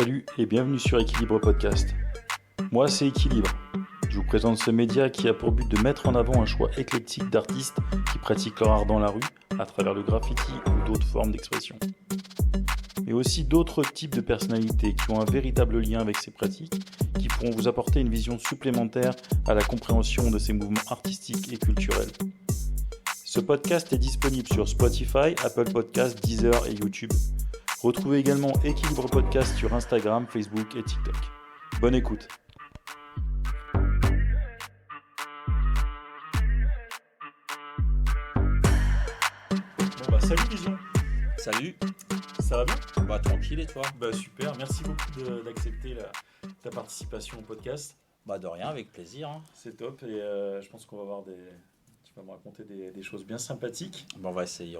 Salut et bienvenue sur Équilibre Podcast. Moi c'est Équilibre. Je vous présente ce média qui a pour but de mettre en avant un choix éclectique d'artistes qui pratiquent leur art dans la rue à travers le graffiti ou d'autres formes d'expression. Mais aussi d'autres types de personnalités qui ont un véritable lien avec ces pratiques, qui pourront vous apporter une vision supplémentaire à la compréhension de ces mouvements artistiques et culturels. Ce podcast est disponible sur Spotify, Apple Podcasts, Deezer et YouTube. Retrouvez également Équilibre Podcast sur Instagram, Facebook et TikTok. Bonne écoute. Salut Vision. Salut. Ça va bien ? Bah tranquille et toi ? Super, merci beaucoup d'accepter ta participation au podcast. Bah de rien, avec plaisir. Hein. C'est top et je pense qu'on va avoir tu vas me raconter des choses bien sympathiques. Bon, on va essayer.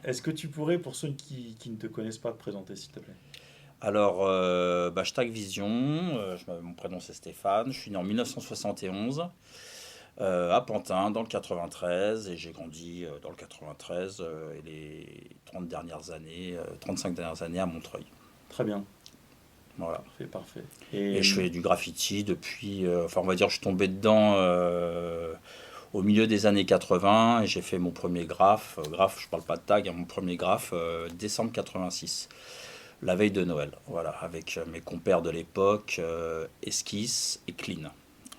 Est-ce que tu pourrais, pour ceux qui ne te connaissent pas, te présenter s'il te plaît ? Alors, hashtag Vision, mon prénom c'est Stéphane, je suis né en 1971 à Pantin dans le 93 et j'ai grandi dans le 93 et les 35 dernières années à Montreuil. Très bien. Voilà. Parfait. Et je fais du graffiti depuis, on va dire je suis tombé dedans au milieu des années 80 et j'ai fait mon premier graphe, je parle pas de tag, mon premier graphe décembre 86, la veille de Noël, voilà, avec mes compères de l'époque, Esquisse et Clean.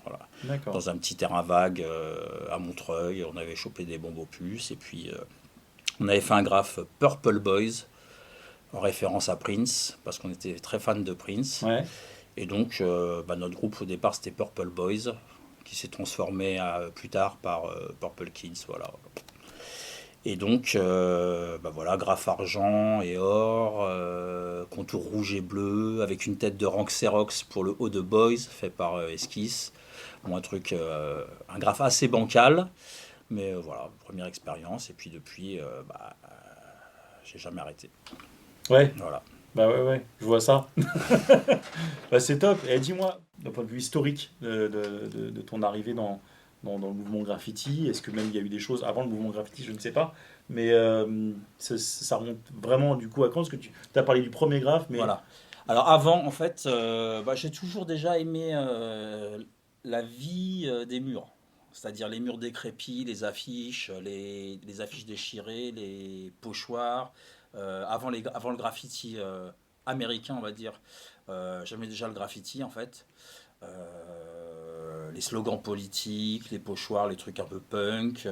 Voilà. D'accord. Dans un petit terrain vague à Montreuil, on avait chopé des bombes aux puces et puis on avait fait un graphe Purple Boys en référence à Prince, parce qu'on était très fan de Prince. Ouais. Et donc notre groupe au départ c'était Purple Boys, qui s'est transformé plus tard par Purple Kids, voilà. Et donc, graphe argent et or, contour rouge et bleu, avec une tête de Rank Xerox pour le haut de Boys, fait par Esquisse. Bon, un graphe assez bancal, mais voilà, première expérience. Et puis depuis, j'ai jamais arrêté. Ouais. Voilà. Ouais, je vois ça. C'est top. Et dis-moi, d'un point de vue historique de ton arrivée dans le mouvement graffiti, est-ce que même il y a eu des choses avant le mouvement graffiti, je ne sais pas, mais ça remonte vraiment du coup à quand ? Parce que tu as parlé du premier graphe, mais... Voilà. Alors avant, en fait, j'ai toujours déjà aimé la vie des murs. C'est-à-dire les murs décrépits, les affiches déchirées, les pochoirs. Avant le graffiti américain, on va dire, j'aimais déjà le graffiti en fait. Les slogans politiques, les pochoirs, les trucs un peu punk.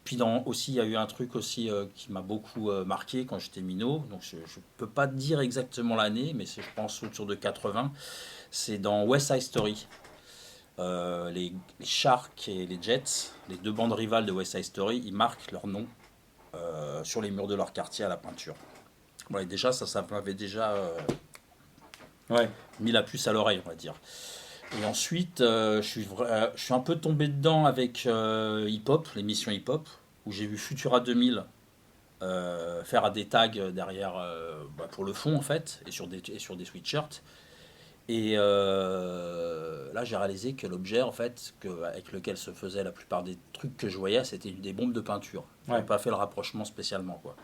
Puis aussi, il y a eu un truc aussi qui m'a beaucoup marqué quand j'étais minot. Donc je ne peux pas te dire exactement l'année, mais je pense autour de 80. C'est dans West Side Story. Les Sharks et les Jets, les deux bandes rivales de West Side Story, ils marquent leur nom sur les murs de leur quartier à la peinture. Ouais, déjà, ça m'avait déjà mis la puce à l'oreille, on va dire. Et ensuite, je suis un peu tombé dedans avec hip-hop, l'émission hip-hop, où j'ai vu Futura 2000 faire des tags derrière pour le fond, en fait, et sur des sweatshirts. Et là, j'ai réalisé que l'objet, en fait, avec lequel se faisaient la plupart des trucs que je voyais, c'était des bombes de peinture. Je n'ai pas fait le rapprochement spécialement, quoi.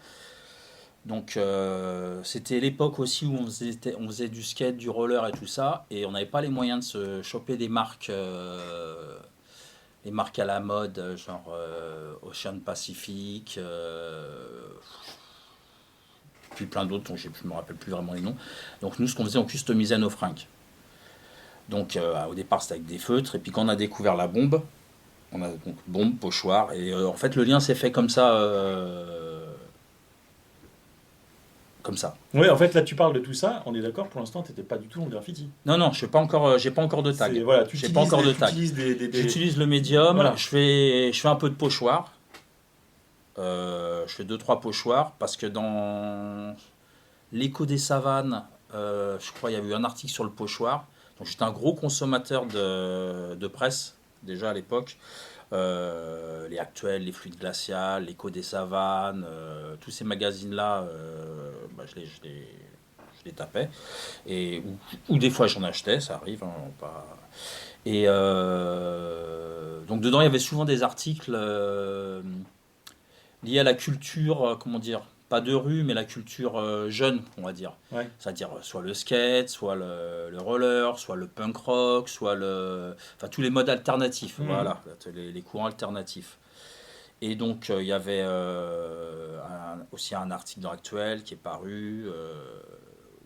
Donc, c'était l'époque aussi où on faisait du skate, du roller et tout ça, et on n'avait pas les moyens de se choper des marques, les marques à la mode, genre Ocean Pacific, puis plein d'autres dont je ne me rappelle plus vraiment les noms. Donc, nous, ce qu'on faisait, on customisait nos fringues. Donc au départ c'était avec des feutres et puis quand on a découvert la bombe, on a donc bombe, pochoir et en fait le lien s'est fait comme ça. Oui, en fait là tu parles de tout ça, on est d'accord, pour l'instant tu n'étais pas du tout en graffiti. Non, j'ai pas encore de tag. Voilà, j'ai pas encore de tag. J'utilise le médium, voilà. je fais un peu de pochoir. Je fais 2-3 pochoirs parce que dans l'écho des savanes, je crois il y avait eu un article sur le pochoir. Donc j'étais un gros consommateur de presse, déjà à l'époque. Les Actuels, les Fluides Glaciales, l'Écho des Savanes, tous ces magazines-là, je les tapais. Ou des fois j'en achetais, ça arrive. Hein, pas... Et donc dedans, il y avait souvent des articles liés à la culture, pas de rue, mais la culture jeune, on va dire. Ouais. C'est-à-dire soit le skate, soit le roller, soit le punk rock, enfin tous les modes alternatifs, voilà, les courants alternatifs. Et donc il y avait aussi un article dans Actuel qui est paru,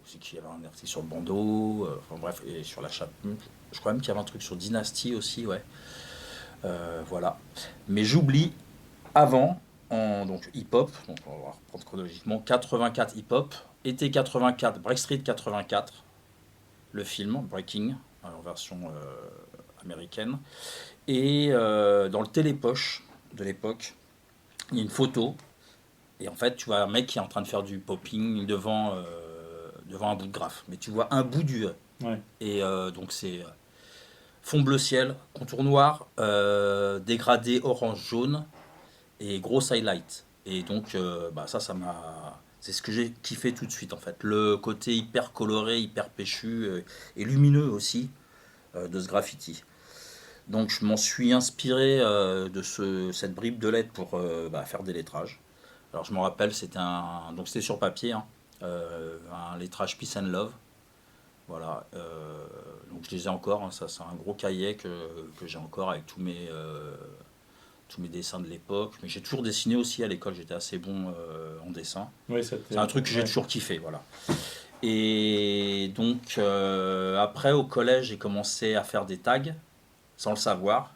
aussi qu'il y avait un article sur le bandeau, enfin bref, et sur la chape. Je crois même qu'il y avait un truc sur Dynasty aussi, ouais. Voilà. Mais j'oublie avant, donc hip-hop, donc on va reprendre chronologiquement, 84 hip-hop, été 84, Break Street 84, le film Breaking, en version américaine, et dans le télépoche de l'époque, il y a une photo, et en fait tu vois un mec qui est en train de faire du popping devant un bout de graphe, mais tu vois un bout du... Ouais. Et donc c'est fond bleu ciel, contour noir, dégradé orange-jaune, et gros highlight. Et donc, ça m'a. C'est ce que j'ai kiffé tout de suite en fait. Le côté hyper coloré, hyper péchu et lumineux aussi de ce graffiti. Donc, je m'en suis inspiré de cette bribe de lettres pour faire des lettrages. Alors, je me rappelle, c'était sur papier, hein, un lettrage Peace and Love. Voilà. Donc, je les ai encore. Hein, ça, c'est un gros cahier que j'ai encore avec tous mes dessins de l'époque, mais j'ai toujours dessiné aussi à l'école, j'étais assez bon en dessin. Oui, c'est un truc que j'ai toujours kiffé, voilà. Et donc après au collège, j'ai commencé à faire des tags sans le savoir,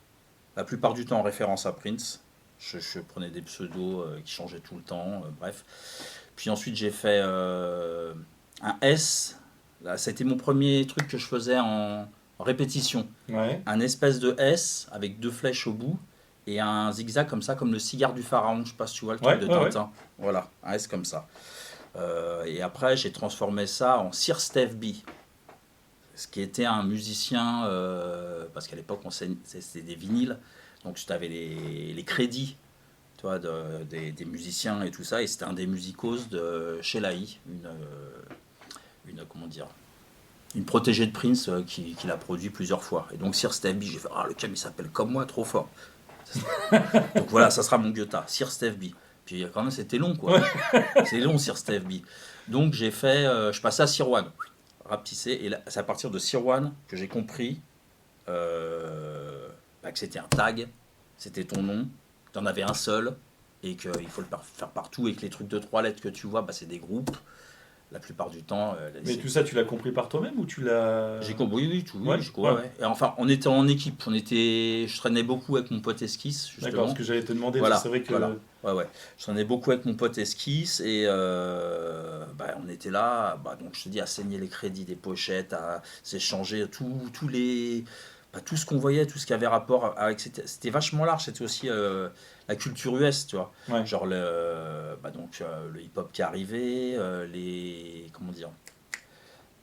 la plupart du temps en référence à Prince. Je prenais des pseudos qui changeaient tout le temps, bref. Puis ensuite j'ai fait un S. Là, c'était mon premier truc que je faisais en répétition. Ouais. Un espèce de S avec 2 flèches au bout et un zigzag comme ça, comme le cigare du pharaon, je sais pas si tu vois le truc de Tintin. Ouais. Voilà, un S comme ça. Et après, j'ai transformé ça en Sir Steve B, ce qui était un musicien, parce qu'à l'époque, c'était des vinyles, donc tu avais les crédits, tu vois, des musiciens et tout ça, et c'était un des musicos de Sheila une protégée de Prince qui l'a produit plusieurs fois. Et donc Sir Steve B, j'ai fait, le cam il s'appelle comme moi, trop fort. Donc voilà, ça sera mon Goethe, Sir Steve B. Puis quand même c'était long quoi. C'est long Sir Steve B. Donc j'ai fait, je passais à Sir One, rapetissé, et là, c'est à partir de Sir One que j'ai compris que c'était un tag, c'était ton nom, tu en avais un seul, et qu'il faut le faire partout, et que les trucs de 3 lettres que tu vois, c'est des groupes. La plupart du temps. Mais tout ça, tu l'as compris par toi-même ou tu l'as... J'ai compris, oui, tout. Ouais, ouais. Et enfin, on était en équipe. Je traînais beaucoup avec mon pote Esquisse, justement. D'accord, ce que j'allais te demander, voilà, c'est vrai que... Voilà. Ouais. Je traînais beaucoup avec mon pote Esquisse et on était là, donc je te dis, à saigner les crédits des pochettes, à s'échanger tout ce qu'on voyait, tout ce qui avait rapport avec... C'était vachement large, c'était aussi la culture US, tu vois. Ouais. Genre le hip-hop qui arrivait, comment dire,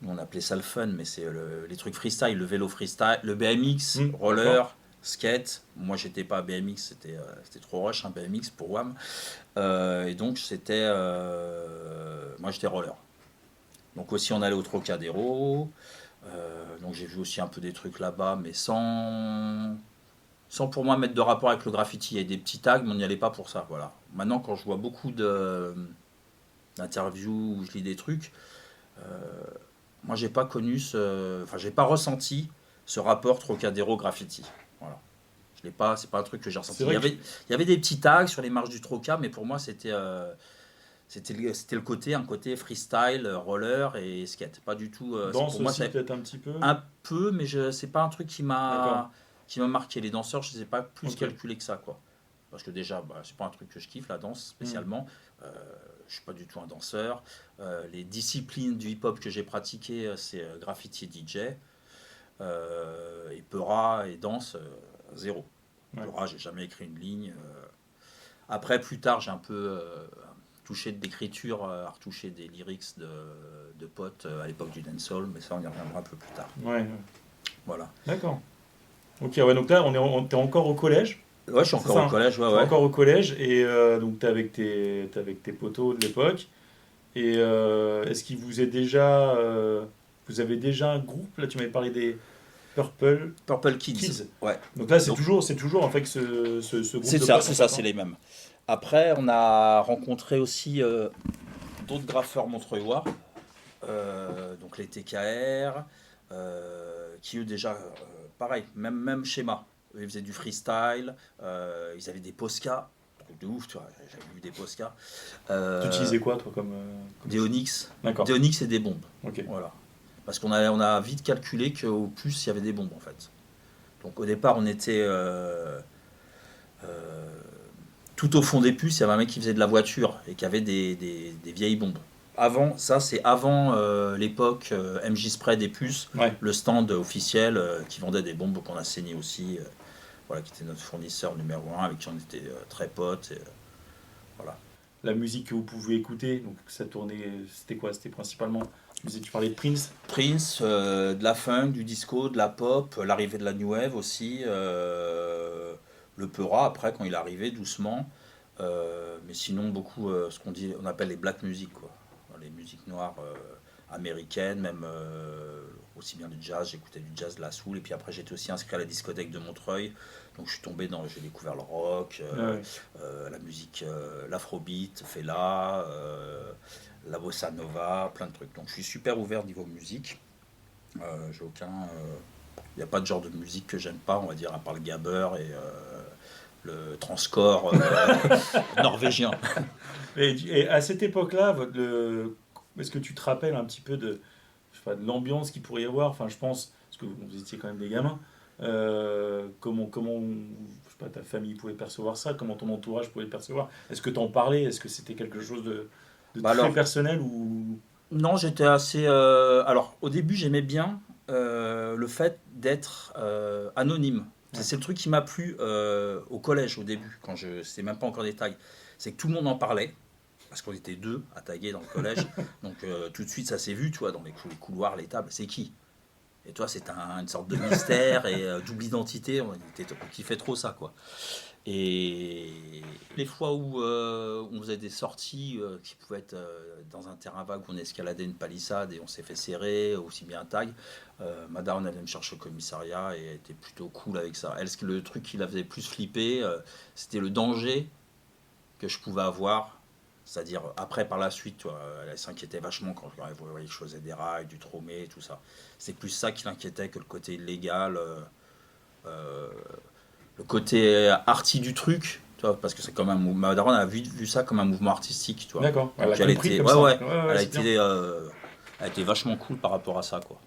on appelait ça le fun, mais c'est les trucs freestyle, le vélo freestyle, le BMX, roller, d'accord. Skate. Moi j'étais pas BMX, c'était trop rush, BMX pour WAM. Et donc moi j'étais roller. Donc aussi on allait au Trocadéro. Donc j'ai vu aussi un peu des trucs là-bas, mais sans pour moi mettre de rapport avec le graffiti. Il y a des petits tags, mais on n'y allait pas pour ça. Voilà. Maintenant, quand je vois beaucoup d'interviews où je lis des trucs, moi j'ai pas connu j'ai pas ressenti ce rapport Trocadéro graffiti. Voilà. Je l'ai pas, c'est pas un truc que j'ai ressenti. Il y avait des petits tags sur les marches du Troca, mais pour moi c'était un côté freestyle, roller et skate. Pas du tout. Danse pour moi, aussi peut-être un petit peu. Un peu, mais c'est pas un truc qui m'a marqué. Les danseurs, je ne les ai pas plus calculés que ça, quoi. Parce que déjà, c'est pas un truc que je kiffe, la danse spécialement. Je suis pas du tout un danseur. Les disciplines du hip-hop que j'ai pratiquées, c'est graffiti et DJ. Et Peura et danse, zéro. Peura, j'ai jamais écrit une ligne. Après, plus tard, j'ai un peu touché d'écriture, à retoucher des lyrics de potes à l'époque du dancehall, mais ça, on y reviendra un peu plus tard. Ouais. Voilà. D'accord. Ok, ouais, donc là, t'es encore au collège. Ouais, je suis encore au collège, ouais. Encore au collège, et donc t'es avec tes potos de l'époque. Et est-ce qu'il vous est déjà... vous avez déjà un groupe, là tu m'avais parlé Purple Kids. Kids. Ouais. Donc là, c'est Donc- toujours en fait ce groupe C'est de ça, potes, c'est en ça, fait, c'est hein. les mêmes. Après, on a rencontré aussi d'autres graffeurs montreuillois, donc les TKR, qui eux déjà, pareil, même schéma. Eux, ils faisaient du freestyle, ils avaient des Posca, truc de ouf, tu vois, j'avais vu des Posca. Tu utilisais quoi, toi, comme Des Onyx, D'accord. des Onyx et des bombes, Ok. voilà. Parce qu'on a vite calculé qu'au plus, il y avait des bombes, en fait. Donc au départ, on était euh, tout au fond des puces, il y avait un mec qui faisait de la voiture et qui avait des vieilles bombes. Avant, ça c'est avant l'époque MJ Spray des puces, Ouais. le stand officiel qui vendait des bombes qu'on a saigné aussi, voilà, qui était notre fournisseur numéro un, avec qui on était très potes. Voilà. La musique que vous pouvez écouter, donc ça tournait, c'était quoi? C'était principalement, tu parlais de Prince. Prince, de la funk, du disco, de la pop, l'arrivée de la new wave aussi, le Peura après quand il est arrivé doucement, mais sinon beaucoup ce on appelle les black music quoi, les musiques noires américaines, même aussi bien du jazz, j'écoutais du jazz, de la soul, et puis après j'étais aussi inscrit à la discothèque de Montreuil, donc j'ai découvert le rock, Ouais. la musique, l'afrobeat, Fela, la bossa nova, plein de trucs. Donc je suis super ouvert niveau musique. J'ai aucun, il n'y a pas de genre de musique que j'aime pas, on va dire, à part le gabber et le transcore norvégien. Et à cette époque-là, est-ce que tu te rappelles un petit peu je sais pas, de l'ambiance qu'il pourrait y avoir? Enfin, je pense, parce que vous étiez quand même des gamins, comment, je sais pas, ta famille pouvait percevoir ça, comment ton entourage pouvait le percevoir? Est-ce que tu en parlais? Est-ce que c'était quelque chose de Bah très alors, personnel ou... non, j'étais assez. Alors, au début, j'aimais bien le fait d'être anonyme. Ouais. C'est le truc qui m'a plu au collège au début, quand c'était même pas encore des tags. C'est que tout le monde en parlait, parce qu'on était deux à taguer dans le collège. Donc, tout de suite, ça s'est vu, tu vois, dans les couloirs, les tables. C'est qui? Et toi, c'est une sorte de mystère et double identité. On kiffait trop ça, quoi. Et les fois où on faisait des sorties qui pouvaient être dans un terrain vague où on escaladait une palissade et on s'est fait serrer, aussi bien un tag, Madame allait me chercher au commissariat et elle était plutôt cool avec ça. Elle, le truc qui la faisait plus flipper, c'était le danger que je pouvais avoir. C'est-à-dire, après, par la suite, tu vois, elle s'inquiétait vachement quand elle voyait que je faisais des rails, du tromé, tout ça. C'est plus ça qui l'inquiétait que le côté illégal. Euh, le côté arty du truc, tu vois, parce que c'est quand même ma daronne a vu ça comme un mouvement artistique, tu vois. D'accord, elle Donc a elle compris était, comme ouais, ça. ouais, Ouais, elle a c'est bien. été, elle était vachement cool par rapport à ça, quoi.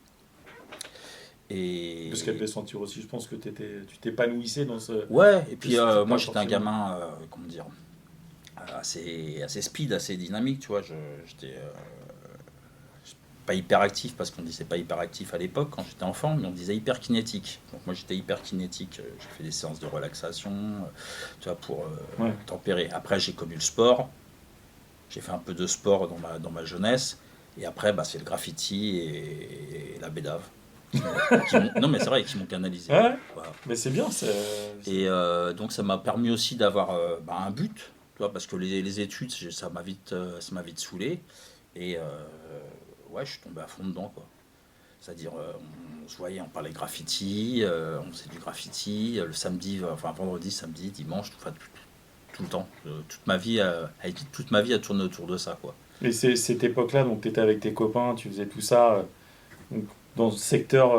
Et Parce qu'elle devait sentir aussi, je pense que tu t'épanouissais dans ce... ouais, et puis C'est pas moi j'étais un forcément- gamin, comment dire, assez speed, assez dynamique, tu vois. J'étais pas hyper actif parce qu'on disait pas hyper actif à l'époque quand j'étais enfant, mais on disait hyper kinétique. Donc moi j'étais hyper kinétique. J'ai fait des séances de relaxation, tu vois, pour Ouais. tempérer. Après j'ai connu le sport. J'ai fait un peu de sport dans ma jeunesse. Et après c'est le graffiti et la bédave. Non mais c'est vrai, qui m'ont canalisé. Ouais, Voilà. mais c'est bien. Et donc ça m'a permis aussi d'avoir un but, tu vois, parce que les études, ça m'a vite saoulé. Et ouais, je suis tombé à fond dedans, quoi. C'est-à-dire, on se voyait, on parlait graffiti, on faisait du graffiti, le samedi, enfin vendredi, samedi, dimanche, enfin, tout le temps. Toute ma vie a tourné autour de ça, quoi. Et c'est cette époque-là, donc tu étais avec tes copains, tu faisais tout ça donc, dans le secteur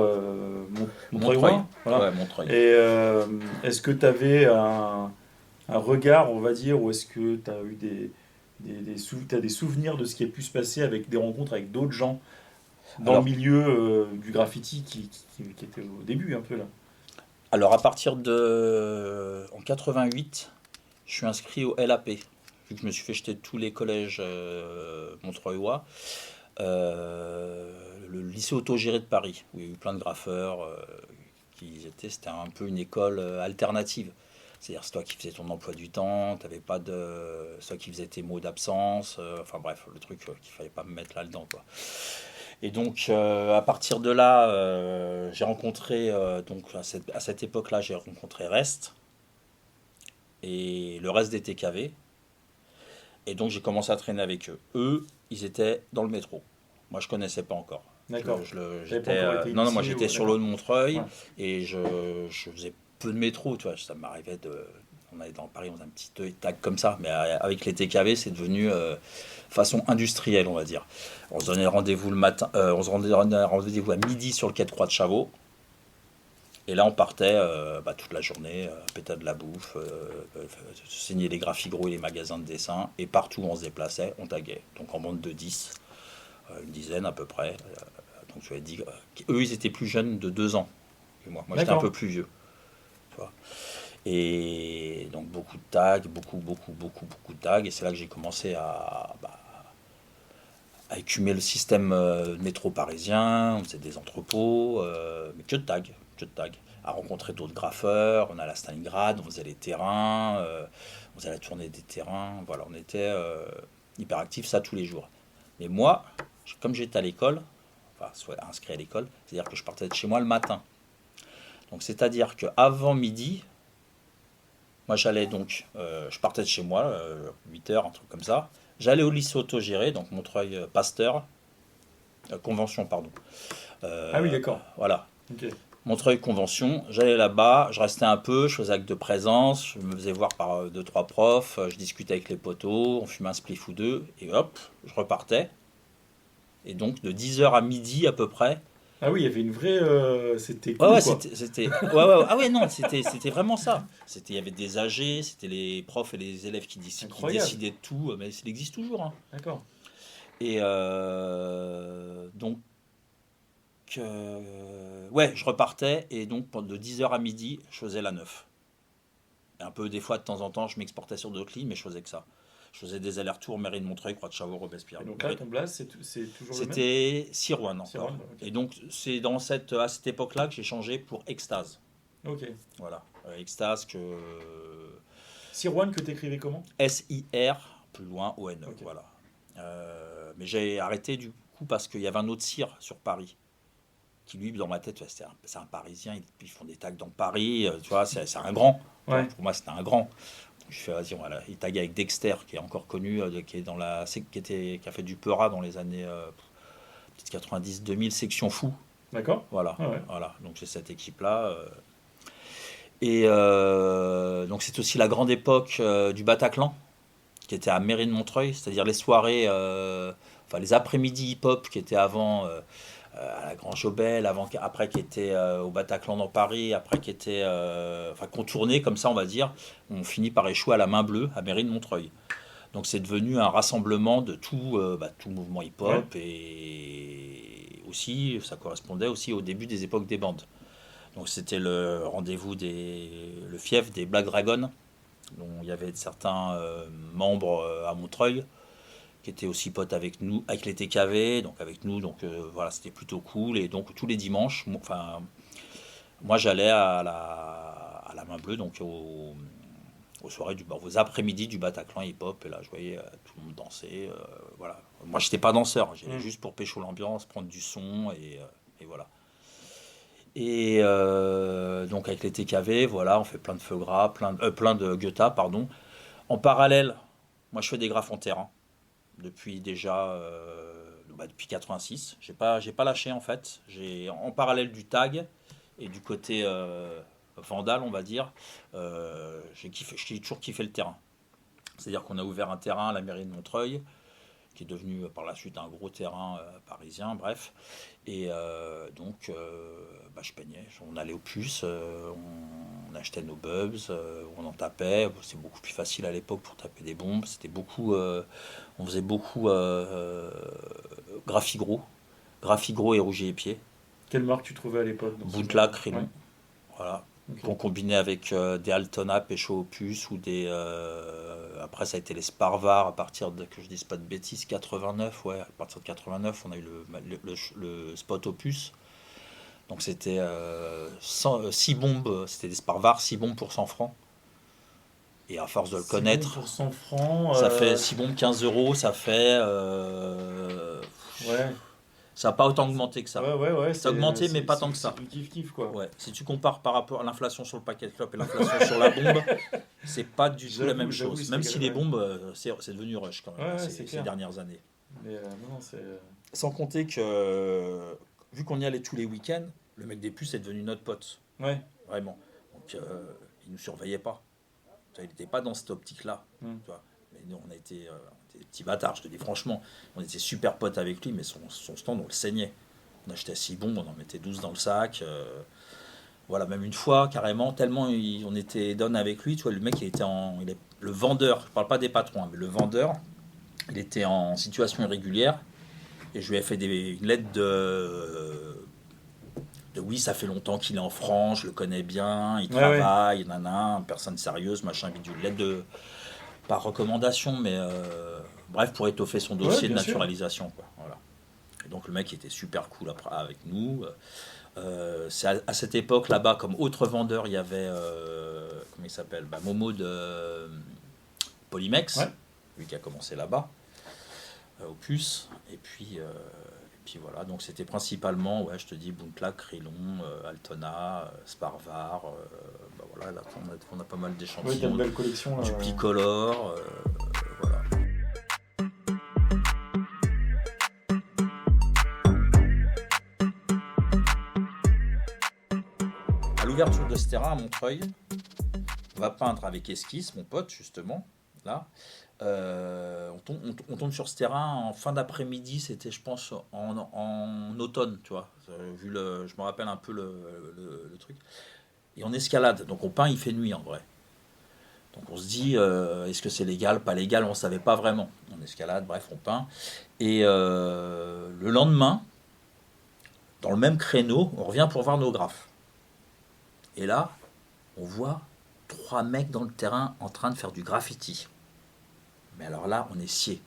Montreuil. Voilà. Ouais, Montreuil. Et est-ce que tu avais un regard, on va dire, ou est-ce que tu as eu t'as des souvenirs de ce qui a pu se passer avec des rencontres avec d'autres gens dans Alors, le milieu du graffiti qui était au début un peu là? alors à partir en 88, je suis inscrit au LAP, vu que je me suis fait jeter de tous les collèges montreuillois. Le lycée autogéré de Paris, où il y a eu plein de graffeurs c'était un peu une école alternative. C'est-à-dire, c'est toi qui faisais ton emploi du temps, t'avais pas c'est toi qui faisais tes mots d'absence, enfin bref, le truc qu'il fallait pas me mettre là-dedans, quoi. Et donc, à partir de là, j'ai rencontré, donc à cette époque-là, j'ai rencontré Rest et le reste des TKV. Et donc, j'ai commencé à traîner avec eux. Eux, ils étaient dans le métro. Moi, je connaissais pas encore. D'accord. Non, moi j'étais sur l'eau de Montreuil, Ouais. et je faisais peu de métro, tu vois, ça m'arrivait on allait dans Paris, on faisait un petit tag comme ça, mais avec les TKV, c'est devenu façon industrielle, on va dire. On se donnait rendez-vous le matin, on se donnait rendez-vous à midi sur le quai de Croix de Chavaux, et là on partait toute la journée, péter de la bouffe, signer les graphiques-gros et les magasins de dessin, et partout où on se déplaçait, on taguait, donc en bande de 10, une dizaine à peu près. Donc je lui ai dit, eux ils étaient plus jeunes de 2 ans que moi. Moi j'étais un D'accord. peu plus vieux. Tu vois. Et donc beaucoup de tags, beaucoup de tags. Et c'est là que j'ai commencé à écumer le système métro parisien. On faisait des entrepôts, mais que de tags, que de tags. À rencontrer d'autres graffeurs. On allait à Stalingrad, on faisait les terrains, on faisait la tournée des terrains. Voilà, on était hyper actifs, ça tous les jours. Mais moi, comme j'étais à l'école, enfin, soit inscrit à l'école, c'est-à-dire que je partais de chez moi le matin. Donc, c'est-à-dire qu'avant midi, moi j'allais donc, je partais de chez moi, 8h, un truc comme ça. J'allais au lycée autogéré, donc Montreuil Pasteur, Convention, pardon. Ah oui, d'accord. Voilà. Ok. Montreuil Convention, j'allais là-bas, je restais un peu, je faisais acte de présence, je me faisais voir par 2-3 profs, je discutais avec les potos, on fumait un spliff ou deux, et hop, je repartais. Et donc de 10h à midi à peu près. Ah oui, il y avait une vraie. C'était cool, Ouais, quoi. ah ouais, non, c'était vraiment ça. Il y avait des AG, c'était les profs et les élèves qui Incroyable. décidaient de tout, mais ça existe toujours, hein. D'accord. Et donc, ouais, je repartais, et donc de 10h à midi, je faisais la 9. Et un peu des fois, de temps en temps, je m'exportais sur d'autres lignes, mais je faisais que ça. Je faisais des allers-retours, Mairie de Montreuil, Croix de Chavaux, Robespierre. Et donc là, ton blast, c'est toujours le même. C'était Sirouane encore. Sirouane, ok. Et donc, c'est à cette époque-là que j'ai changé pour Extase. Ok. Voilà. Extase, Sirouane, que t'écrivais comment? S-I-R, plus loin, O-N-E. Ok. Voilà. Mais j'ai arrêté du coup parce qu'il y avait un autre cire sur Paris. Qui lui, dans ma tête, c'est un Parisien, ils font des tags dans Paris, tu vois, c'est un grand. Ouais. Pour moi, c'était un grand. Je fais, vas-y, voilà. Il tague avec Dexter, qui est encore connu, qui a fait du Peura dans les années 90-2000, section fou. D'accord. Voilà, Ah ouais. voilà. Donc j'ai cette équipe-là. Et donc c'est aussi la grande époque du Bataclan, qui était à Mairie de Montreuil, c'est-à-dire les soirées, les après-midi hip-hop qui étaient avant à la Grange Jaubel, après qui était au Bataclan dans Paris, après qui était contourné comme ça, on va dire. On finit par échouer à la Main Bleue à Mairie de Montreuil. Donc c'est devenu un rassemblement de tout mouvement hip-hop, Ouais. et aussi ça correspondait aussi au début des époques des bandes. Donc c'était le rendez-vous le fief des Black Dragons, dont il y avait certains membres à Montreuil qui étaient aussi potes avec nous, avec les TKV, donc avec nous, donc voilà, c'était plutôt cool. Et donc tous les dimanches, moi j'allais à la Main Bleue, donc aux soirées aux après-midi du Bataclan hip-hop, et là je voyais tout le monde danser, voilà. Moi j'étais pas danseur, j'allais juste pour pécho l'ambiance, prendre du son, et voilà. Et donc avec les TKV, voilà, on fait plein de feux gras, plein de Goethe, pardon. En parallèle, moi je fais des graphes en terrain depuis déjà depuis 86. J'ai pas lâché en fait. En parallèle du tag et du côté vandale, on va dire, j'ai toujours kiffé le terrain. C'est-à-dire qu'on a ouvert un terrain à la mairie de Montreuil, qui est devenu par la suite un gros terrain parisien, bref. Et donc, je peignais. On allait aux puces, on achetait nos bubs, on en tapait. C'est beaucoup plus facile à l'époque pour taper des bombes. C'était beaucoup, on faisait beaucoup Graphigro et Rougier et Pied. Quelle marque tu trouvais à l'époque? Bootlag, Raymond. Ouais. Voilà. Ok. Qu'on combinait avec des Altona pécho aux puces, ou des après ça a été les Sparvar à partir de, que je dise pas de bêtises, 89, ouais, à partir de 89 on a eu le spot aux puces, donc c'était 6 bombes, c'était des Sparvar, 6 bombes pour 100 francs, et à force de le connaître, Pour 100 francs. ça fait 6 bombes 15 €, ça fait Ouais. ça n'a pas autant augmenté que ça. Ouais. Ça a augmenté, mais pas tant que ça. C'est du kiff, quoi. Ouais. Si tu compares par rapport à l'inflation sur le paquet de clopes et l'inflation sur la bombe, c'est pas du tout la même chose. Même si les bombes, c'est devenu rush quand même Ouais, ces dernières années. Mais non, c'est. Sans compter que, vu qu'on y allait tous les week-ends, le mec des puces est devenu notre pote, Ouais. vraiment. Donc, il nous surveillait pas. Tu vois, il n'était pas dans cette optique-là. Mm. Tu vois. Mais nous, on était des petits bâtards, je te dis franchement. On était super potes avec lui, mais son stand, on le saignait. On achetait 6 bombes, on en mettait 12 dans le sac. Voilà, même une fois, carrément, tellement on était down avec lui. Tu vois, le mec, le vendeur, je parle pas des patrons, hein, mais le vendeur, il était en situation irrégulière. Et je lui ai fait une lettre de oui, ça fait longtemps qu'il est en France, je le connais bien, il Ouais, ouais. travaille, nana, personne sérieuse, machin, bidule. Lettre de, pas recommandation, mais bref, pour étoffer son Ouais, dossier de bien sûr. naturalisation. Quoi, voilà. Et donc le mec était super cool avec nous. C'est à cette époque là-bas, comme autre vendeur, il y avait, comment il s'appelle, Momo de Polymex, Ouais. lui qui a commencé là-bas, au puce. Et puis voilà, donc c'était principalement, ouais, je te dis, Boomplac, Krillon, Altona, Sparvar, voilà, là on a pas mal Oui, t'as d'échantillons, une belle collection là. du Picolor, voilà. À l'ouverture de ce terrain à Montreuil, on va peindre avec Esquisse, mon pote, justement, là. On tombe sur ce terrain en fin d'après-midi, c'était, je pense, en automne, tu vois. Je me rappelle un peu le truc. Et on escalade, donc on peint, il fait nuit en vrai. Donc on se dit, est-ce que c'est légal, pas légal, on ne savait pas vraiment. On escalade, bref, on peint. Et le lendemain, dans le même créneau, on revient pour voir nos graphes. Et là, on voit 3 mecs dans le terrain en train de faire du graffiti. Mais alors là, on est sciés.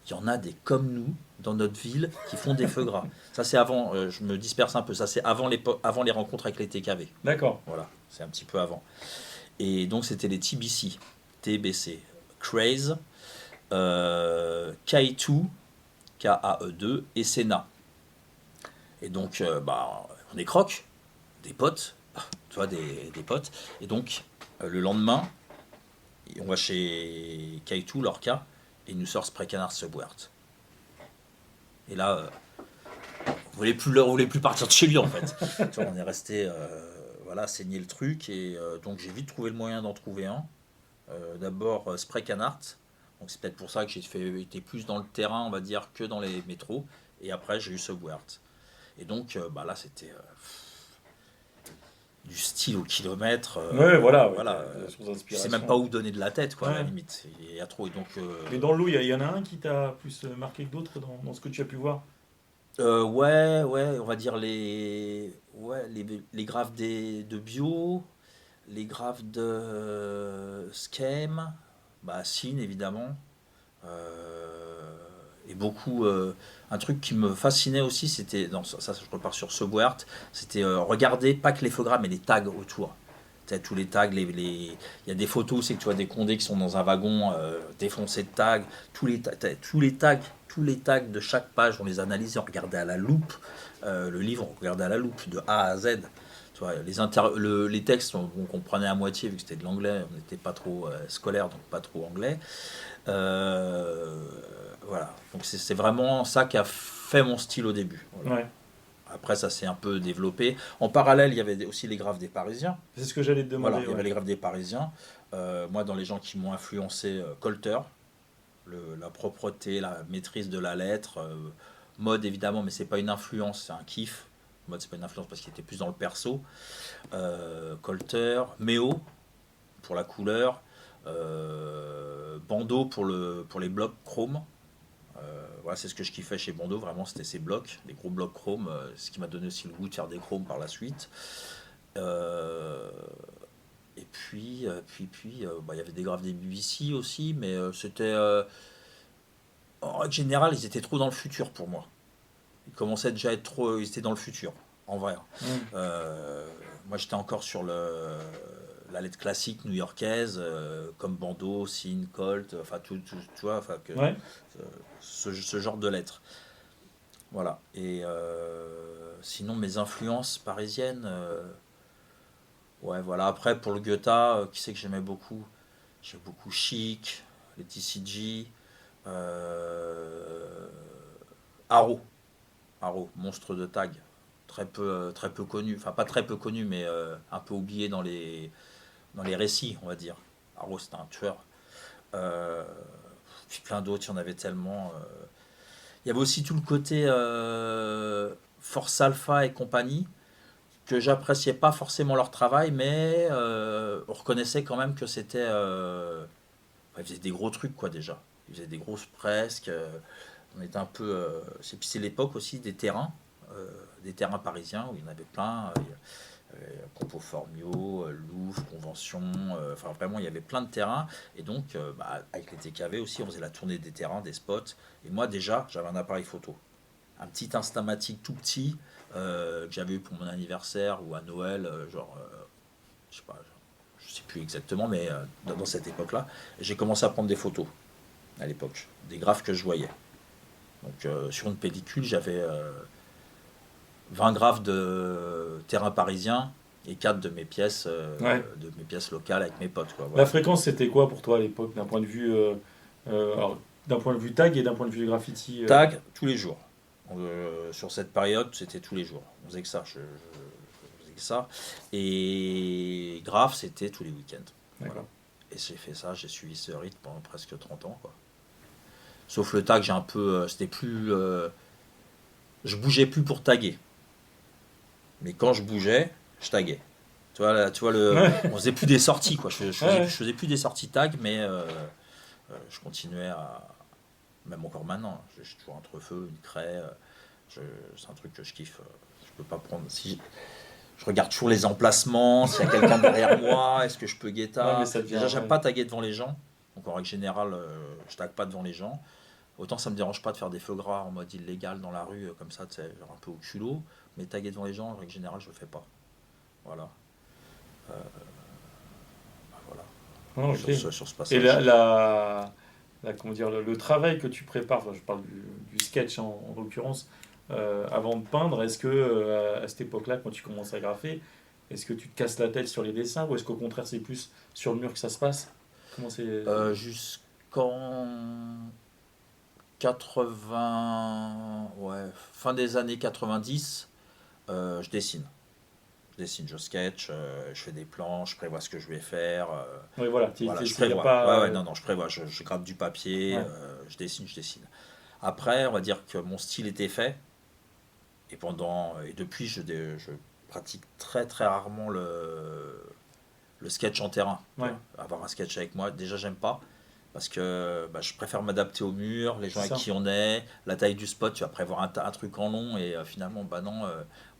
Il y en a des comme nous dans notre ville qui font des feux gras. Ça, c'est avant, je me disperse un peu, ça, c'est avant les rencontres avec les TKV. D'accord. Voilà, c'est un petit peu avant. Et donc, c'était les TBC, Craze, K2, KAE2 et Senna. Et donc, on est croque, des potes, tu vois, des potes. Et donc, le lendemain, on va chez K2, Lorca, et il nous sort Spray Canard Subwert. Et là, on voulait plus partir de chez lui en fait. Tu vois, on est resté, voilà, saigner le truc, et donc j'ai vite trouvé le moyen d'en trouver un. D'abord Spray Canard, donc c'est peut-être pour ça que été plus dans le terrain, on va dire, que dans les métros. Et après, j'ai eu Subwert. Et donc, là, c'était du style au kilomètre. Ouais, voilà. Ouais, Voilà. source Je sais d'inspiration. même pas où donner de la tête, quoi, à la Ouais. limite. Il y a trop. Et donc, Et dans le lot, il y en a un qui t'a plus marqué que d'autres dans ce que tu as pu voir. ouais, on va dire les graphes de bio, les graphes de Scheme, Sin évidemment, et beaucoup. Un truc qui me fascinait aussi, c'était, non, ça je repars sur Subwert, c'était regarder pas que les feux gras, mais les tags autour. Tu sais, tous les tags, il y a des photos, c'est que tu vois des condés qui sont dans un wagon défoncé de tags, tous les tags de chaque page, on les analysait, on regardait à la loupe, le livre, on regardait à la loupe de A à Z. Tu vois, les textes, on comprenait à moitié vu que c'était de l'anglais, on n'était pas trop scolaire, donc pas trop anglais. Voilà, donc c'est vraiment ça qui a fait mon style au début. Voilà. Ouais. Après, ça s'est un peu développé. En parallèle, il y avait aussi les graphes des Parisiens. C'est ce que j'allais te demander. Voilà, il y avait Ouais. les graphes des Parisiens. Moi, dans les gens qui m'ont influencé, Colter, la propreté, la maîtrise de la lettre, mode évidemment, mais c'est pas une influence, c'est un kiff. Mode, c'est pas une influence parce qu'il était plus dans le perso. Colter, Méo pour la couleur, Bandeau pour les blocs chrome. Voilà, c'est ce que je kiffais chez Bandeau, vraiment, c'était ces blocs, les gros blocs chrome, ce qui m'a donné aussi le goût de faire des chromes par la suite. Et puis, il y avait des graphes des BBC aussi, mais c'était. En règle générale, ils étaient trop dans le futur pour moi. Ils commençaient déjà à être trop. Ils étaient dans le futur, en vrai. Moi, j'étais encore sur la lettre classique new-yorkaise, comme Bandeau, Sin, Colt, enfin, tu vois, enfin, Ouais. ce genre de lettres. Voilà. Et sinon, mes influences parisiennes. Ouais, voilà. Après, pour le Goethe, qui c'est que j'aimais beaucoup? J'ai beaucoup Chic, les TCG, Haro. Haro, monstre de tag, très peu connu, enfin pas très peu connu, mais un peu oublié dans les récits, on va dire. Haro, c'était un tueur. Euh, Puis plein d'autres, il y en avait tellement. Il y avait aussi tout le côté Force Alpha et compagnie, que j'appréciais pas forcément leur travail, mais on reconnaissait quand même que c'était. Ils faisaient des gros trucs, quoi, déjà. Ils faisaient des grosses fresques. On était un peu. C'est l'époque aussi des terrains parisiens, où il y en avait plein. Compo Formio, Louvre, Convention, enfin vraiment il y avait plein de terrains et donc avec les TKV aussi on faisait la tournée des terrains, des spots et moi déjà j'avais un appareil photo, un petit Instamatic tout petit que j'avais eu pour mon anniversaire ou à Noël, je sais pas, je sais plus exactement mais dans cette époque là j'ai commencé à prendre des photos à l'époque, des graphes que je voyais donc sur une pellicule j'avais 20 graphes de terrain parisien et 4 de mes pièces locales avec mes potes. Quoi, voilà. La fréquence, c'était quoi pour toi à l'époque, d'un point de vue, alors, d'un point de vue tag et d'un point de vue graffiti Tag, tous les jours. Sur cette période, c'était tous les jours. On faisait que ça. Je faisais que ça. Et graph, c'était tous les week-ends. Voilà. Et j'ai fait ça, j'ai suivi ce rythme pendant presque 30 ans. Quoi. Sauf le tag, j'ai un peu. C'était plus. Je bougeais plus pour taguer. Mais quand je bougeais, je taguais. Tu vois on faisait plus des sorties, quoi. Je faisais plus des sorties tag, mais je continuais à. Même encore maintenant, j'ai toujours un trefeu, une craie. C'est un truc que je kiffe. Je peux pas prendre. Si je regarde toujours les emplacements, s'il y a quelqu'un derrière moi, est-ce que je peux guetta. Déjà, j'aime pas taguer devant les gens. Donc en règle générale, je tague pas devant les gens. Autant ça me dérange pas de faire des feux gras en mode illégal dans la rue, comme ça, tu sais, genre un peu au culot. Mais taguer devant les gens, en règle générale, je le fais pas. Voilà. Voilà. Okay. Sur ce passage. Et comment dire, le travail que tu prépares, enfin, je parle du sketch en l'occurrence, avant de peindre, est-ce que à cette époque-là, quand tu commences à graffer, est-ce que tu te casses la tête sur les dessins ou est-ce qu'au contraire c'est plus sur le mur que ça se passe? Comment c'est Jusqu'en 80, fin des années 90, je dessine. Je sketch, je fais des plans, je prévois ce que je vais faire. Oui, voilà, je prévois. Pas, non, je prévois. Je gratte du papier, je dessine. Après, on va dire que mon style était fait. Et depuis, je pratique très très rarement le sketch en terrain. Ouais. Avoir un sketch avec moi, déjà, j'aime pas. Parce que je préfère m'adapter au mur, les gens avec qui on est, la taille du spot, tu vas prévoir un truc en long et finalement, non,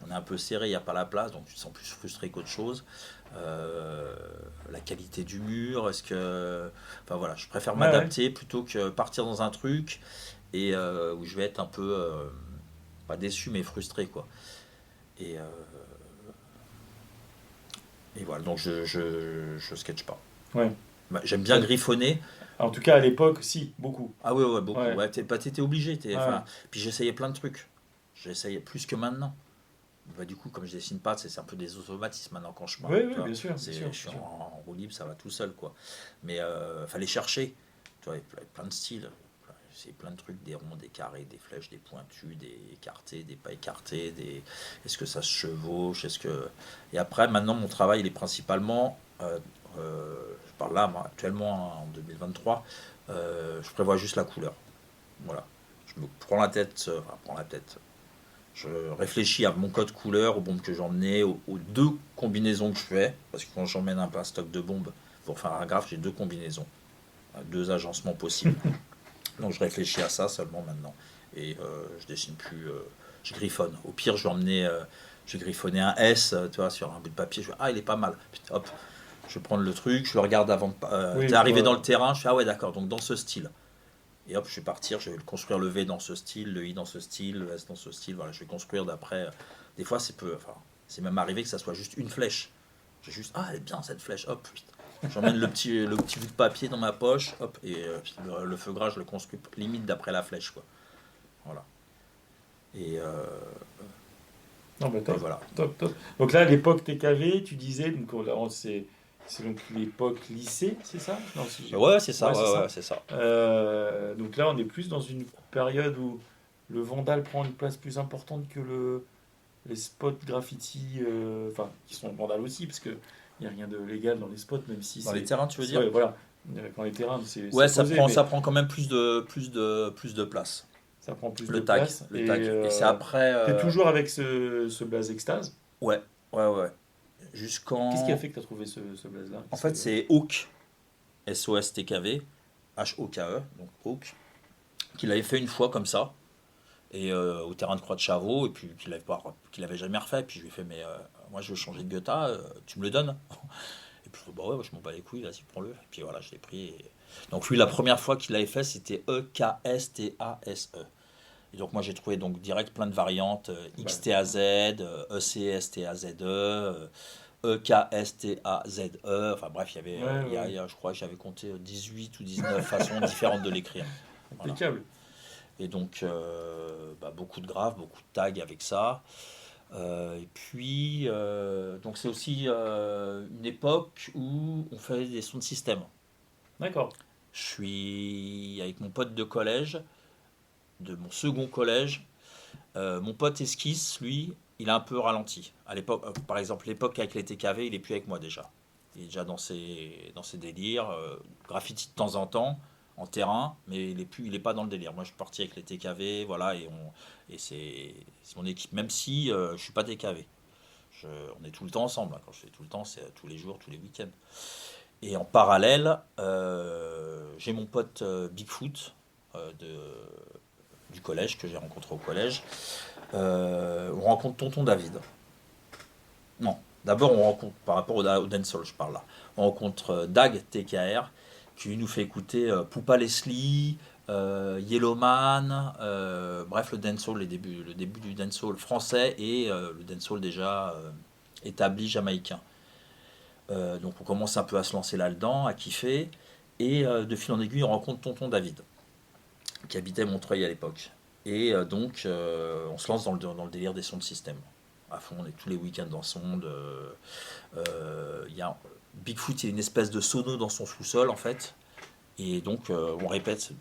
on est un peu serré, il n'y a pas la place, donc tu te sens plus frustré qu'autre chose. La qualité du mur, enfin voilà, je préfère m'adapter plutôt que partir dans un truc et où je vais être un peu, pas déçu, mais frustré, quoi. Et voilà, donc je sketche pas. Ouais. J'aime bien griffonner. En tout cas, à l'époque, si, beaucoup. Ah ouais, beaucoup. Ouais. T'étais obligé. Puis j'essayais plein de trucs. J'essayais plus que maintenant. Du coup, comme je dessine pas, c'est un peu des automatismes maintenant quand je peins. Oui, bien sûr. Je suis en roue libre, ça va tout seul, quoi. Mais fallait chercher. Tu vois, il y a plein de styles. C'est plein de trucs, des ronds, des carrés, des flèches, des pointus, des écartés, des pas écartés, est-ce que ça se chevauche, Et après, maintenant, mon travail, il est principalement... je parle là, moi, actuellement, en 2023, je prévois juste la couleur. Voilà. Je me prends la tête, je réfléchis à mon code couleur, aux bombes que j'emmenais, aux 2 combinaisons que je fais, parce que quand j'emmène un stock de bombes pour faire un graphe, j'ai 2 combinaisons, 2 agencements possibles. Donc je réfléchis à ça seulement maintenant. Et je dessine plus, je griffonne. Au pire, je vais griffonner un S, tu vois, sur un bout de papier. Je vais, il est pas mal. Putain, hop, je vais prendre le truc, je le regarde avant de... t'es arrivé dans le terrain, je fais, ouais, d'accord, donc dans ce style. Et hop, je vais partir, je vais construire le V dans ce style, le I dans ce style, le S dans ce style. Voilà, je vais construire d'après. Des fois, c'est même arrivé que ça soit juste une flèche. J'ai juste, elle est bien cette flèche, hop, putain. J'emmène le petit bout de papier dans ma poche, hop, et le feu gras, je le construis limite d'après la flèche, quoi. Voilà. Et top, voilà. Top. Donc là, à l'époque TKV, tu disais, donc c'est donc l'époque lycée, c'est ça? Non, ouais, c'est ça. Donc là, on est plus dans une période où le Vandal prend une place plus importante que les spots graffiti, qui sont Vandal aussi, parce qu'il n'y a rien de légal dans les spots, même si Dans c'est... les terrains, tu veux dire? Ouais, voilà. Dans les terrains, Ouais, c'est posé, mais ça prend quand même plus de place. ça prend plus de Le tag, place. le tag. Et c'est après. T'es toujours avec ce blaze extase. Ouais. Jusqu'en. Qu'est-ce qui a fait que tu as trouvé ce blaze-là? En fait, c'est Hawk, SOSTKV, HOKE, donc Hawk, qu'il avait fait une fois comme ça, et au terrain de Croix de Chavaux, et puis qu'il avait jamais refait. Puis je lui ai fait, mais moi je veux changer de Goethe, tu me le donnes? Et puis bah ouais, je m'en bats les couilles, vas-y, prends-le. Et puis voilà, je l'ai pris. Donc lui, la première fois qu'il l'avait fait, c'était EKSTASE. Et donc moi j'ai trouvé donc direct plein de variantes, XTAZ, ECSTAZE, EKSTAZE, enfin bref, il y a, je crois que j'avais compté 18 ou 19 façons différentes de l'écrire. Voilà. Impeccable. Et donc beaucoup de graphes, beaucoup de tags avec ça. Et puis donc c'est aussi une époque où on fait des sons de système. D'accord. Je suis avec mon pote de collège, de mon second collège. Mon pote Esquisse, lui, il a un peu ralenti. À l'époque, par exemple, l'époque avec les TKV, il est plus avec moi déjà. Il est déjà dans ses délires, graffiti de temps en temps, en terrain, mais il est pas dans le délire. Moi, je suis parti avec les TKV, voilà, et c'est mon équipe. Même si je suis pas TKV, on est tout le temps ensemble. Hein. Quand je fais tout le temps, c'est tous les jours, tous les week-ends. Et en parallèle, j'ai mon pote Bigfoot du collège, que j'ai rencontré au collège. On rencontre Tonton David. Non, d'abord on rencontre, par rapport au dancehall, je parle là, on rencontre Dag TKR, qui nous fait écouter Poupa Leslie, Yellowman, bref, le dancehall, le début du dancehall français et le dancehall déjà établi jamaïcain. Donc on commence un peu à se lancer là-dedans, à kiffer, et de fil en aiguille on rencontre Tonton David, qui habitait Montreuil à l'époque. Et donc on se lance dans le délire des sons de système. À fond, on est tous les week-ends dans Sonde. Il y a Bigfoot, il y a une espèce de sono dans son sous-sol en fait. Et donc on répète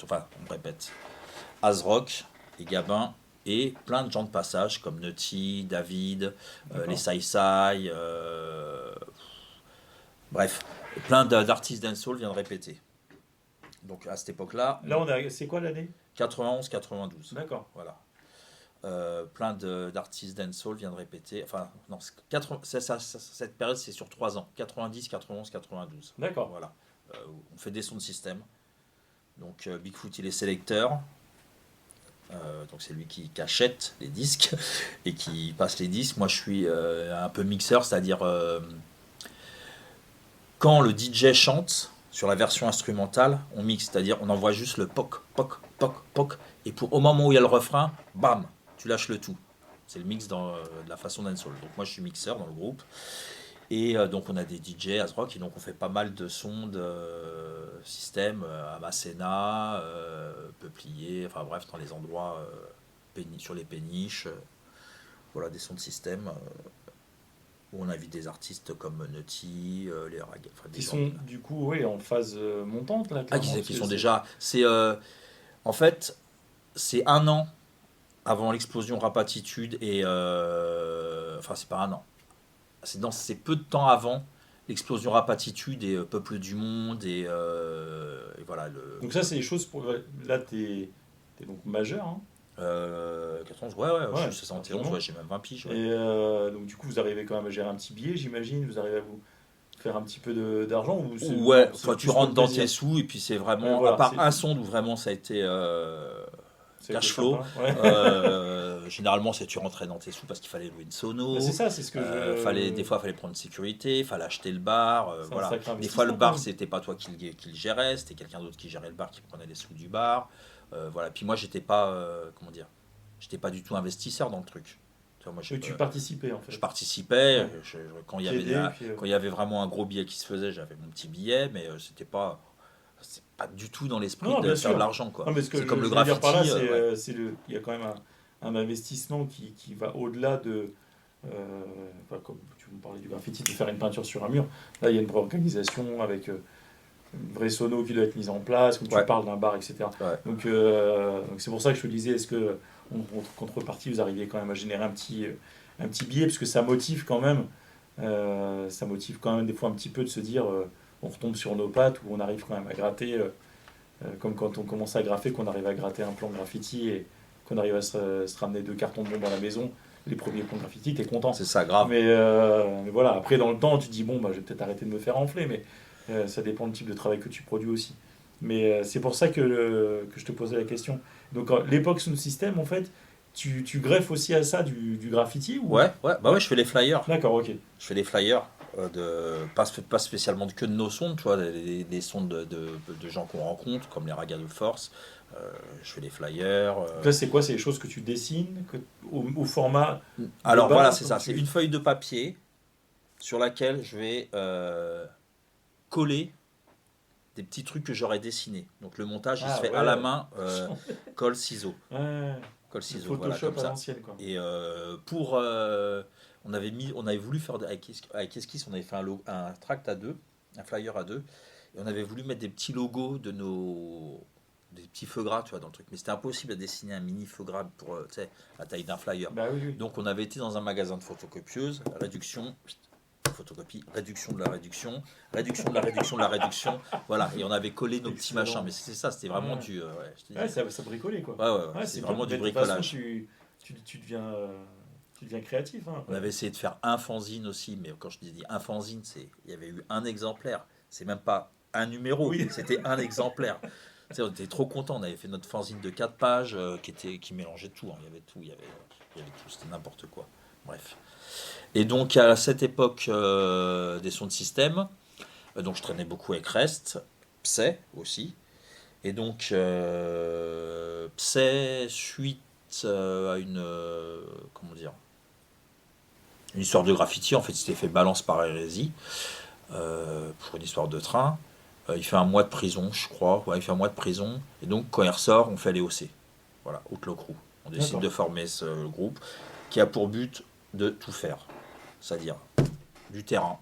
Azrock et Gabin et plein de gens de passage comme Nutty, David, les Sai Sai, bref, plein d'artistes dancehall viennent répéter. Donc à cette époque-là. C'est quoi l'année? 91-92. D'accord. Voilà. Plein d'artistes dancehall viennent répéter. Enfin, non, cette période, c'est sur 3 ans. 90, 91, 92. D'accord. Voilà. On fait des sons de système. Donc, Bigfoot, il est sélecteur. Donc, c'est lui qui achète les disques et qui passe les disques. Moi, je suis un peu mixeur, c'est-à-dire quand le DJ chante sur la version instrumentale, on mixe, c'est-à-dire on envoie juste le poc, poc, poc, poc, et au moment où il y a le refrain, bam, tu lâches le tout. C'est le mix de la façon dancehall. Donc moi je suis mixeur dans le groupe, et donc on a des DJ Azrock, et donc on fait pas mal de sons de système à Masséna, Peuplier, enfin bref, dans les endroits sur les péniches, voilà, des sons de système. Où on invite des artistes comme Nutty, les Rag. Enfin, qui sont du coup en phase montante là. Qui sont déjà. En fait, c'est 1 an avant l'explosion Rapatitude et enfin c'est pas 1 an. C'est peu de temps avant l'explosion Rapatitude et Peuple du Monde et voilà. Donc ça c'est des choses pour là t'es donc majeur. Hein. 91, je suis 71, j'ai même 20 piges. Ouais. Et donc du coup vous arrivez quand même à gérer un petit billet, j'imagine, vous arrivez à vous faire un petit peu d'argent ou tu rentres dans tes sous et puis c'est vraiment, voilà, à part un son où vraiment ça a été cash flow, généralement c'est tu rentrais dans tes sous parce qu'il fallait louer une sono, c'est ça, c'est ce que des fois il fallait prendre une sécurité, il fallait acheter le bar, voilà. Des fois le bar c'était pas toi qui le gérais, c'était quelqu'un d'autre qui gérait le bar, qui prenait les sous du bar. Voilà. Puis moi j'étais pas j'étais pas du tout investisseur dans le truc. Moi, tu participais en fait. Je participais quand il y avait vraiment un gros billet qui se faisait, j'avais mon petit billet, mais c'est pas du tout dans l'esprit de faire de l'argent quoi. C'est comme le graffiti. Par là, il y a quand même un investissement qui va au-delà de comme tu me parlais du graffiti, de faire une peinture sur un mur. Là il y a une vraie organisation avec une vraie sono qui doit être mise en place, comme tu parles d'un bar, etc. Ouais. Donc c'est pour ça que je te disais, est-ce que en contrepartie, vous arrivez quand même à générer un petit billet, parce que ça motive quand même. Ça motive quand même des fois un petit peu de se dire on retombe sur nos pattes ou on arrive quand même à gratter, comme quand on commence à graffer, qu'on arrive à gratter un plan graffiti et qu'on arrive à se ramener 2 cartons de bombe à la maison. Les premiers plans graffiti, t'es content. C'est ça, grave. Mais voilà, après dans le temps, tu te dis bon, bah, je vais peut-être arrêter de me faire enfler, mais ça dépend du type de travail que tu produis aussi. Mais c'est pour ça que je te posais la question. Donc l'époque sous système, en fait, tu greffes aussi à ça du graffiti ou... Ouais, bah ouais, je fais les flyers. D'accord, ok. Je fais les flyers, pas spécialement que de nos sons, tu vois, des sons de gens qu'on rencontre, comme les ragas de force. Je fais les flyers. Là, c'est quoi? C'est les choses que tu dessines au format... Alors base, voilà, c'est ça. tu- C'est une feuille de papier sur laquelle je vais coller des petits trucs que j'aurais dessinés. Donc le montage, il Ah, se fait ouais. à la main, colle, ciseaux. Ouais, Colle, le ciseaux, voilà, Photoshop comme à ça. l'ancienne, quoi. Et on avait voulu faire avec Esquisse, on avait fait un tract à deux, un flyer à deux, et on avait voulu mettre des petits logos des petits feux gras, tu vois, dans le truc. Mais c'était impossible à dessiner un mini feu gras pour, tu sais, la taille d'un flyer. Bah oui, oui. Donc on avait été dans un magasin de photocopieuse, réduction, photocopie, réduction de la réduction, réduction de la réduction de la réduction, voilà, et on avait collé nos petits Excellent. machins, mais c'était ça, c'était vraiment Ouais. du, ouais, je te dis, Ouais, ça bricolait, quoi. ouais, c'est c'est vraiment bien. du Mais de toute façon, bricolage. tu deviens créatif. Hein, On avait essayé de faire un fanzine aussi, mais quand je dis un fanzine, il y avait eu un exemplaire, c'est même pas un numéro, Oui. c'était un exemplaire. Tu sais, on était trop contents, on avait fait notre fanzine de 4 pages qui mélangeait tout, hein. Il y avait tout, il y avait tout, c'était n'importe quoi. Bref. Et donc à cette époque des sons de système, donc je traînais beaucoup avec Rest, Psy aussi. Et donc Psy suite à comment dire, une histoire de graffiti, en fait il s'était fait balance par hérésie pour une histoire de train. Il fait un mois de prison, je crois. Ouais, il fait un mois de prison. Et donc, quand il ressort, on fait les OC. Voilà, Outlaw Crew. On décide D'accord. de former ce groupe qui a pour but de tout faire. C'est-à-dire du terrain,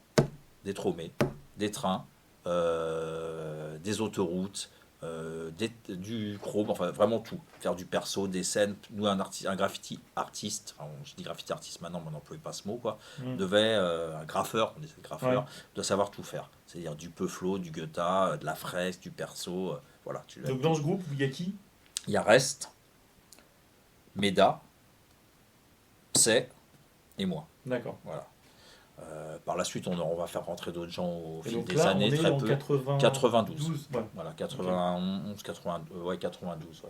des tromées, des trains, des autoroutes, du chrome, enfin vraiment tout. Faire du perso, des scènes. Nous, un graffiti artiste, alors, je dis graffiti artiste maintenant, mais on n'emploie pas ce mot, quoi. Un graffeur, on disait graffeur, Ouais. doit savoir tout faire. C'est-à-dire du peuflo, du guetta, de la fresque, du perso. Voilà. Donc dans ce groupe, il y a qui? Il y a Rest, Meda, Psy et moi. D'accord. Voilà. Par la suite, on va faire rentrer d'autres gens au Et fil donc des là, années, on est très en peu. 92. Ouais. Voilà, 91, 92, ouais.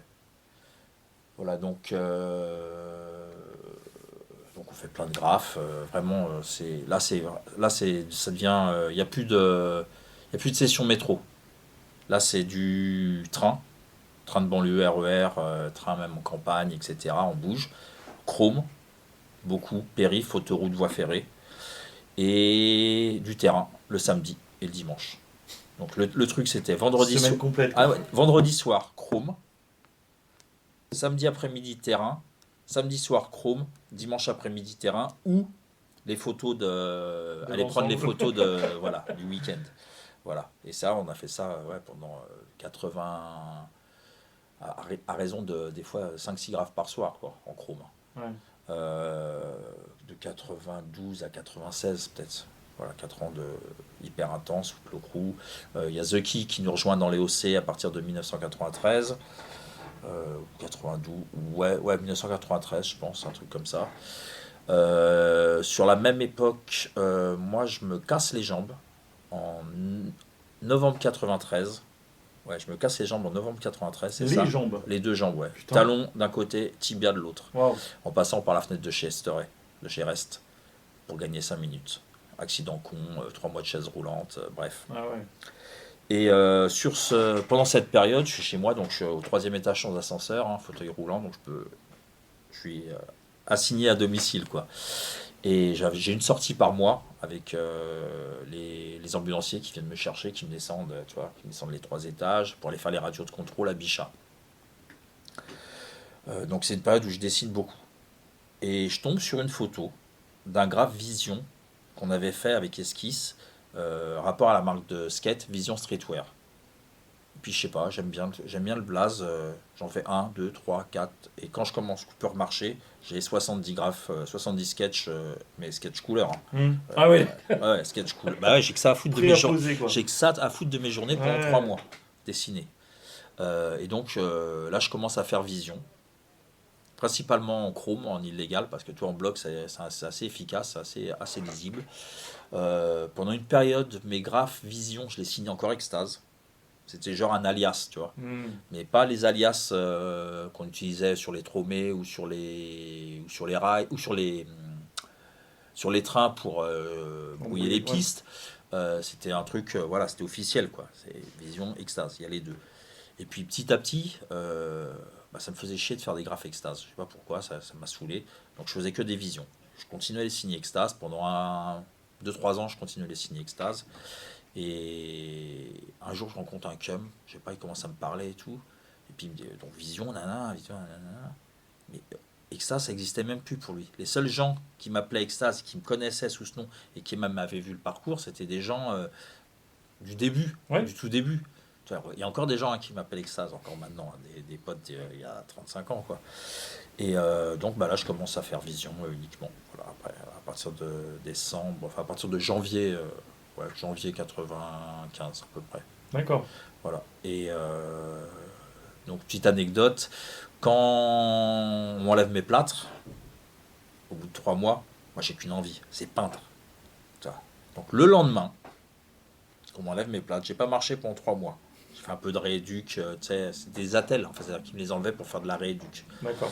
Voilà, donc on fait plein de graphes. Vraiment, ça devient, il y a plus de session métro. Là, c'est du train de banlieue, RER, train même en campagne, etc. On bouge. Chrome, beaucoup, périph, autoroute, voie ferrée. Et du terrain, le samedi et le dimanche. Donc le truc, c'était vendredi Semaine soir. complète. Ah ouais, vendredi soir, Chrome. Samedi après-midi, terrain. Samedi soir, Chrome. Dimanche après-midi, terrain. Ou les photos aller prendre les l'ensemble. photos voilà, du week-end. Voilà. Et ça, on a fait ça pendant 80. À raison des fois 5-6 graphes par soir, quoi, en Chrome. Ouais. De 92 à 96 peut-être. Voilà, 4 ans de hyper intense, Outlaw Crew. Il y a The Key qui nous rejoint dans les OC à partir de 1993. 92, ouais, 1993, je pense, un truc comme ça. Sur la même époque, moi je me casse les jambes en novembre 93. Ouais, je me casse les jambes en novembre 93, c'est Les ça. jambes. Les deux jambes, ouais. Putain. Talon d'un côté, tibia de l'autre. Waouh. En passant par la fenêtre de chez Rest, pour gagner 5 minutes. Accident con, 3 mois de chaise roulante, bref. Ah ouais. Et pendant cette période, je suis chez moi, donc je suis au 3e étage sans ascenseur, hein, fauteuil roulant, donc je suis assigné à domicile, quoi. Et j'ai une sortie par mois avec les ambulanciers qui viennent me chercher, qui me descendent, tu vois, qui me descendent les 3 étages pour aller faire les radios de contrôle à Bichat. Donc c'est une période où je dessine beaucoup. Et je tombe sur une photo d'un graphe Vision qu'on avait fait avec Esquisse, rapport à la marque de skate Vision Streetwear. puis je sais pas, j'aime bien le blaze. J'en fais 1, 2, 3, 4. Et quand je commence Cooper Marché, j'ai 70 graphes, 70 sketchs, mais sketch couleur. Ah ouais, Ouais, sketch couleur. Bah ouais, j'ai que ça à foutre de prêt mes à journées. poser quoi. J'ai que ça à foutre de mes journées pendant Ouais. 3 mois dessiné. Et donc là, je commence à faire vision. Principalement en chrome, en illégal, parce que tout en bloc, c'est assez efficace, assez lisible. Pendant une période, mes graphes vision, je les signais encore extase. C'était genre un alias, tu vois. Mais pas les alias qu'on utilisait sur les tromés ou sur les rails ou sur les trains pour brouiller les Ouais. pistes. C'était un truc, voilà, c'était officiel, quoi. C'est vision, extase, il y a les deux. Et puis petit à petit, ça me faisait chier de faire des graphes extase. Je sais pas pourquoi, ça m'a saoulé. Donc je faisais que des visions. Je continuais à les signer extase. Pendant 2-3 ans, je continuais à les signer extase. Et un jour, je rencontre un cum. Je sais pas, il commence à me parler et tout. Et puis il me dit, donc vision, nanana, vision, nanana. Mais extase, ça existait même plus pour lui. Les seuls gens qui m'appelaient extase, qui me connaissaient sous ce nom et qui même m'avaient vu le parcours, c'était des gens du début, Ouais. du tout début. Il y a encore des gens qui m'appellent extase, encore maintenant, des potes il y a 35 ans, quoi. Et donc là, je commence à faire vision uniquement. Voilà, après, à partir de décembre, enfin à partir de janvier, janvier 95 à peu près. D'accord. Voilà. Et donc, petite anecdote, quand on m'enlève mes plâtres, au bout de 3 mois, moi j'ai qu'une envie, c'est peindre. Tu vois. Donc le lendemain, qu'on m'enlève mes plâtres, j'ai pas marché pendant 3 mois. J'ai fait un peu de rééduc, tu sais, c'est des attelles, en fait, c'est-à-dire qu'ils me les enlevaient pour faire de la rééduc. D'accord.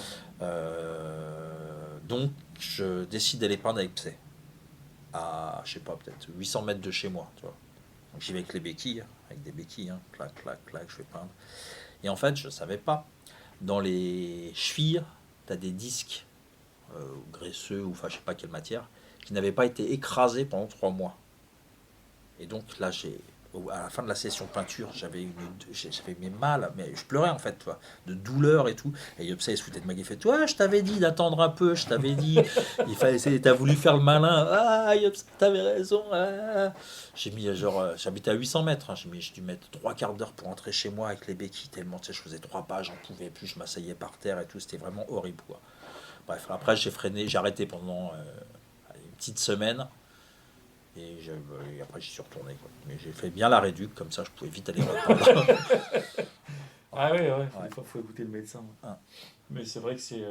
Donc je décide d'aller peindre avec Psy, à, je sais pas, peut-être 800 mètres de chez moi, tu vois. Donc j'y vais avec les béquilles, avec des béquilles, hein, clac, clac, clac, je vais peindre. Et en fait, je savais pas, dans les chevilles, tu as des disques graisseux, ou enfin, je sais pas quelle matière, qui n'avaient pas été écrasés pendant 3 mois. Et donc là, à la fin de la session peinture, j'avais mes mal, mais je pleurais en fait, toi, de douleur et tout. Et Yopsa, il se foutait de ma gueule, il fait, toi, je t'avais dit d'attendre un peu, je t'avais dit, t'as voulu faire le malin, ah, Yopsa, t'avais raison. Ah. J'ai mis j'habitais à 800 mètres, hein, j'ai dû mettre 3 quarts d'heure pour entrer chez moi avec les béquilles, tellement, tu sais, je faisais 3 pas, j'en pouvais plus, je m'asseyais par terre et tout, c'était vraiment horrible, quoi. Bref, après, j'ai arrêté pendant une petite semaine. Et après, j'y suis retourné, quoi. Mais j'ai fait bien la réduc, comme ça, je pouvais vite aller reprendre. Ah ouais, Ouais. des fois, il faut écouter le médecin. Ah. Mais c'est vrai que c'est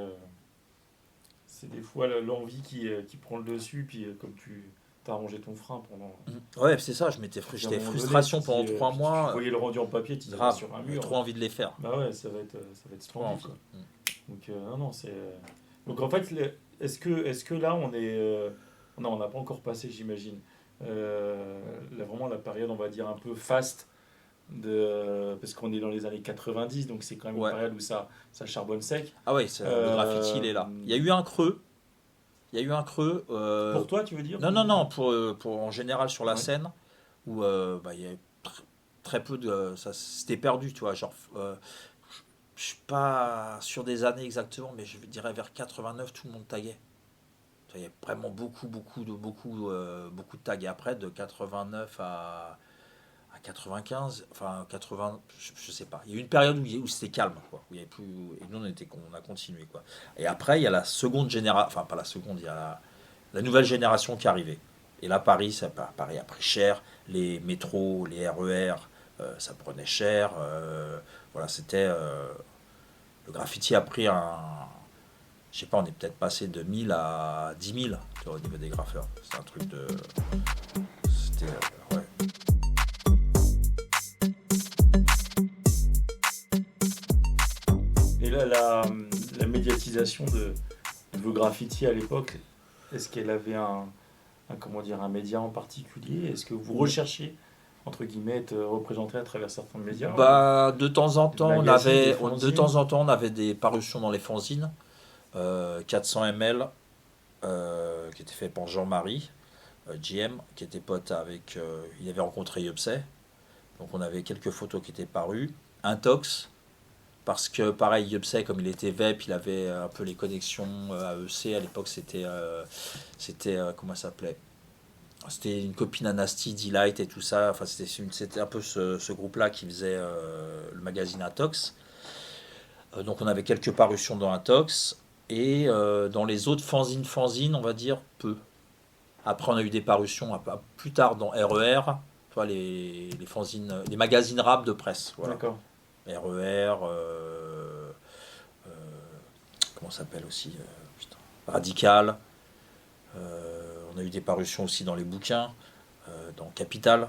des fois l'envie qui prend le dessus, puis comme tu as rangé ton frein pendant... Ouais, c'est ça, j'étais à un moment frustration donné, pendant 3 mois. Tu voyais le rendu en papier, tu disais Grave, sur un j'avais mur. trop envie de les faire. Bah ouais, ça va être Trop splendide, envie. quoi. Donc non, c'est... Donc en fait, est-ce que là, on est... Non, on n'a pas encore passé, j'imagine. Vraiment la période, on va dire, un peu faste, parce qu'on est dans les années 90, donc c'est quand même Ouais. une période où ça charbonne sec. Ah ouais, le graffiti, il est là. Il y a eu un creux. Pour toi, tu veux dire? Non, pour en général sur la Ouais. scène, où il y a très peu de... Ça, c'était perdu, tu vois, genre... je suis pas sur des années exactement, mais je dirais vers 89, tout le monde taguait. Il y a vraiment beaucoup de tags. Et après, de 89 à 95, enfin 80, je sais pas. Il y a eu une période où c'était calme, quoi. Où il y avait plus, et nous, on a continué, quoi. Et après, il y a la seconde génération, enfin pas la seconde, il y a la nouvelle génération qui est arrivée. Et là, Paris a pris cher. Les métros, les RER, ça prenait cher. Voilà, c'était... le graffiti a pris je sais pas, on est peut-être passé de 1000 à 10 000, tu vois, au niveau des graffeurs. C'est un truc de... C'était... ouais. Et là, la médiatisation de vos graffitis à l'époque, est-ce qu'elle avait comment dire, un média en particulier? Est-ce que vous recherchiez, entre guillemets, être représenté à travers certains médias? Bah, de temps en temps, Des magazines, des fanzines. on avait des parutions dans les fanzines. 400 ml, qui était fait par Jean-Marie, GM, qui était pote avec... il avait rencontré Yopsay. Donc on avait quelques photos qui étaient parues. Intox, parce que pareil, Yopsay, comme il était VEP, il avait un peu les connexions AEC. À l'époque, c'était comment ça s'appelait? C'était une copine à Nasty, Delight et tout ça. Enfin, c'était un peu ce groupe-là qui faisait le magazine Atox. Donc on avait quelques parutions dans Atox. Et dans les autres fanzines, on va dire peu. Après, on a eu des parutions plus tard dans RER, tu vois, les fanzines, les magazines rap de presse. Voilà. D'accord. RER, comment ça s'appelle aussi putain, Radical. On a eu des parutions aussi dans les bouquins, dans Capital.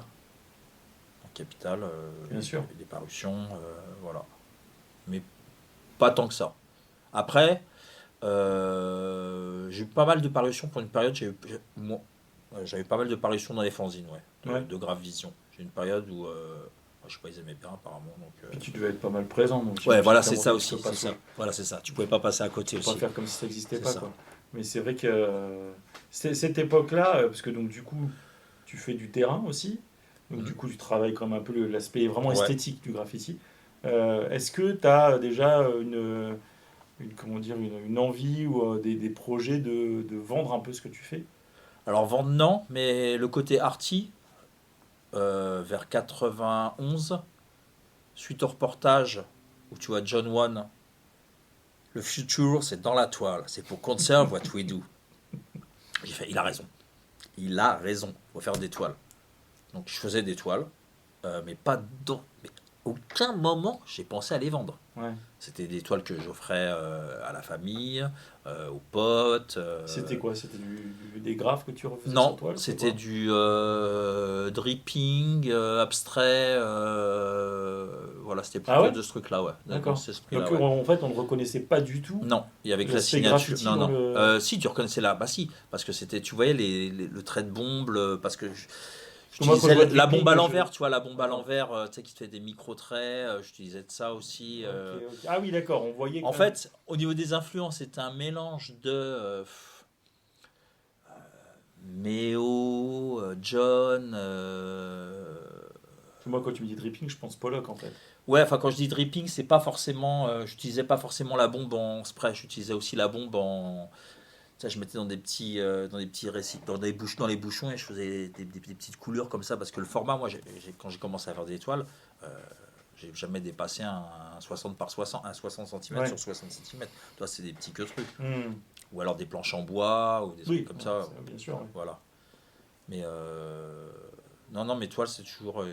Bien sûr. Des parutions, voilà. Mais pas tant que ça. Après, j'ai eu pas mal de parutions pour une période. J'avais pas mal de parutions dans les fanzines, de Grave Vision. J'ai une période où je sais pas, ils aimaient bien apparemment. Donc, Puis tu devais être pas mal présent. Donc voilà, c'est ça aussi. C'est ça. Voilà, c'est ça. Tu pouvais pas passer à côté aussi. Pas faire comme si ça n'existait pas. Ça. Quoi. Mais c'est vrai que cette époque-là, parce que donc du coup, tu fais du terrain aussi. Donc du coup, tu travailles comme un peu l'aspect vraiment esthétique du graffiti. Est-ce que tu as déjà une envie ou des projets de vendre un peu ce que tu fais? Alors vendre non, mais le côté arty, vers 91, suite au reportage où tu vois John One, le futur c'est dans la toile, c'est pour conserve what we do. J'ai fait, il a raison, faut faire des toiles. Donc je faisais des toiles, mais pas dans... Mais aucun moment j'ai pensé à les vendre. Ouais. C'était des toiles que j'offrais à la famille, aux potes. C'était quoi? C'était des graphes que tu refaisais Non, sur toile? c'était du dripping, abstrait. Voilà, c'était plutôt de ce truc-là, ouais. D'accord. Donc ouais. en fait, on ne reconnaissait pas du tout. Non, il y avait que la signature. Non. Si, tu reconnaissais là. Bah si, parce que c'était, tu voyais le trait de bombe, parce que j'utilisais la bombe à l'envers, tu vois, la bombe à l'envers, tu sais, qui te fait des micro-traits, j'utilisais de ça aussi. Okay. Ah oui, d'accord, on voyait... En fait, au niveau des influences, c'était un mélange de Méo, John... Moi, quand tu me dis dripping, je pense Pollock, en fait. Ouais, enfin, quand je dis dripping, c'est pas forcément... j'utilisais pas forcément la bombe en spray, j'utilisais aussi la bombe en... Ça, je mettais dans des petits récipients, dans les bouchons, et je faisais des petites coulures comme ça, parce que le format, moi, quand j'ai commencé à faire des étoiles, j'ai jamais dépassé un 60 par 60, un 60 cm sur 60 cm. Toi, c'est des petits trucs. Ou alors des planches en bois, ou des trucs comme ça. Bien sûr. Ouais. Voilà. Mais non, mais toile, c'est toujours...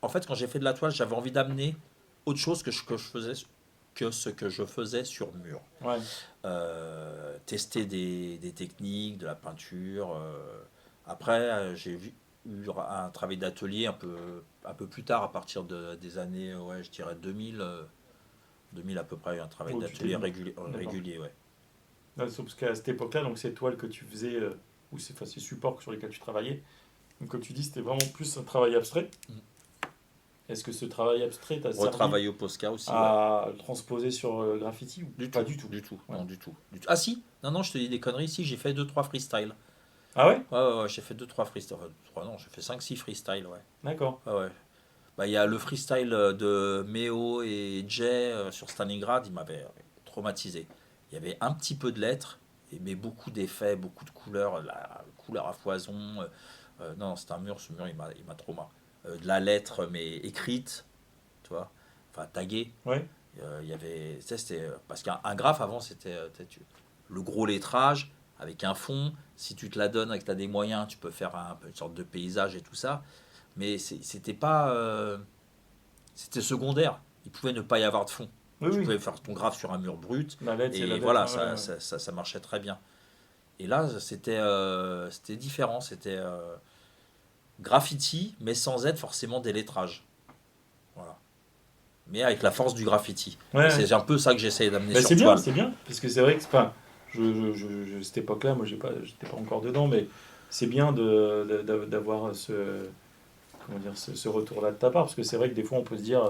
En fait, quand j'ai fait de la toile, j'avais envie d'amener autre chose que ce que je faisais sur mur. Ouais. Tester des techniques, de la peinture. Après, j'ai eu un travail d'atelier un peu plus tard, à partir des années, je dirais 2000 à peu près, un travail d'atelier régulier. Ouais. Non, parce qu'à cette époque-là, donc ces toiles que tu faisais, ou ces supports sur lesquels tu travaillais, donc comme tu dis, c'était vraiment plus un travail abstrait. Est-ce que ce travail abstrait t'a servi retravailler au Posca aussi à transposer sur graffiti ou du pas tout, du tout? Du tout. Ouais. Non, du tout. Ah si, non, je te dis des conneries. Si, j'ai fait 2-3 freestyle. Ah ouais? Ouais, j'ai fait 2-3 freestyle. J'ai fait 5-6 freestyle, ouais. D'accord. Ouais. Bah, il y a le freestyle de Méo et Jay sur Stalingrad, il m'avait traumatisé. Il y avait un petit peu de lettres, mais beaucoup d'effets, beaucoup de couleurs, la couleur à foison. Non, c'est un mur, ce mur, il m'a trauma. De la lettre, mais écrite, tu vois, enfin taguée. Ouais. Il y avait, c'était parce qu'un graphe avant, c'était le gros lettrage avec un fond. Si tu te la donnes avec des moyens, tu peux faire une sorte de paysage et tout ça. Mais c'était pas, c'était secondaire. Il pouvait ne pas y avoir de fond. Tu pouvais faire ton graphe sur un mur brut. Et voilà, ça marchait très bien. Et là, c'était différent. C'était graffiti, mais sans être forcément des lettrages. Voilà. Mais avec la force du graffiti. C'est un peu ça que j'essaye d'amener sur toile. C'est bien, parce que c'est vrai que cette époque-là, moi, j'étais pas encore dedans, mais c'est bien d'avoir ce retour-là de ta part, parce que c'est vrai que des fois, on peut se dire,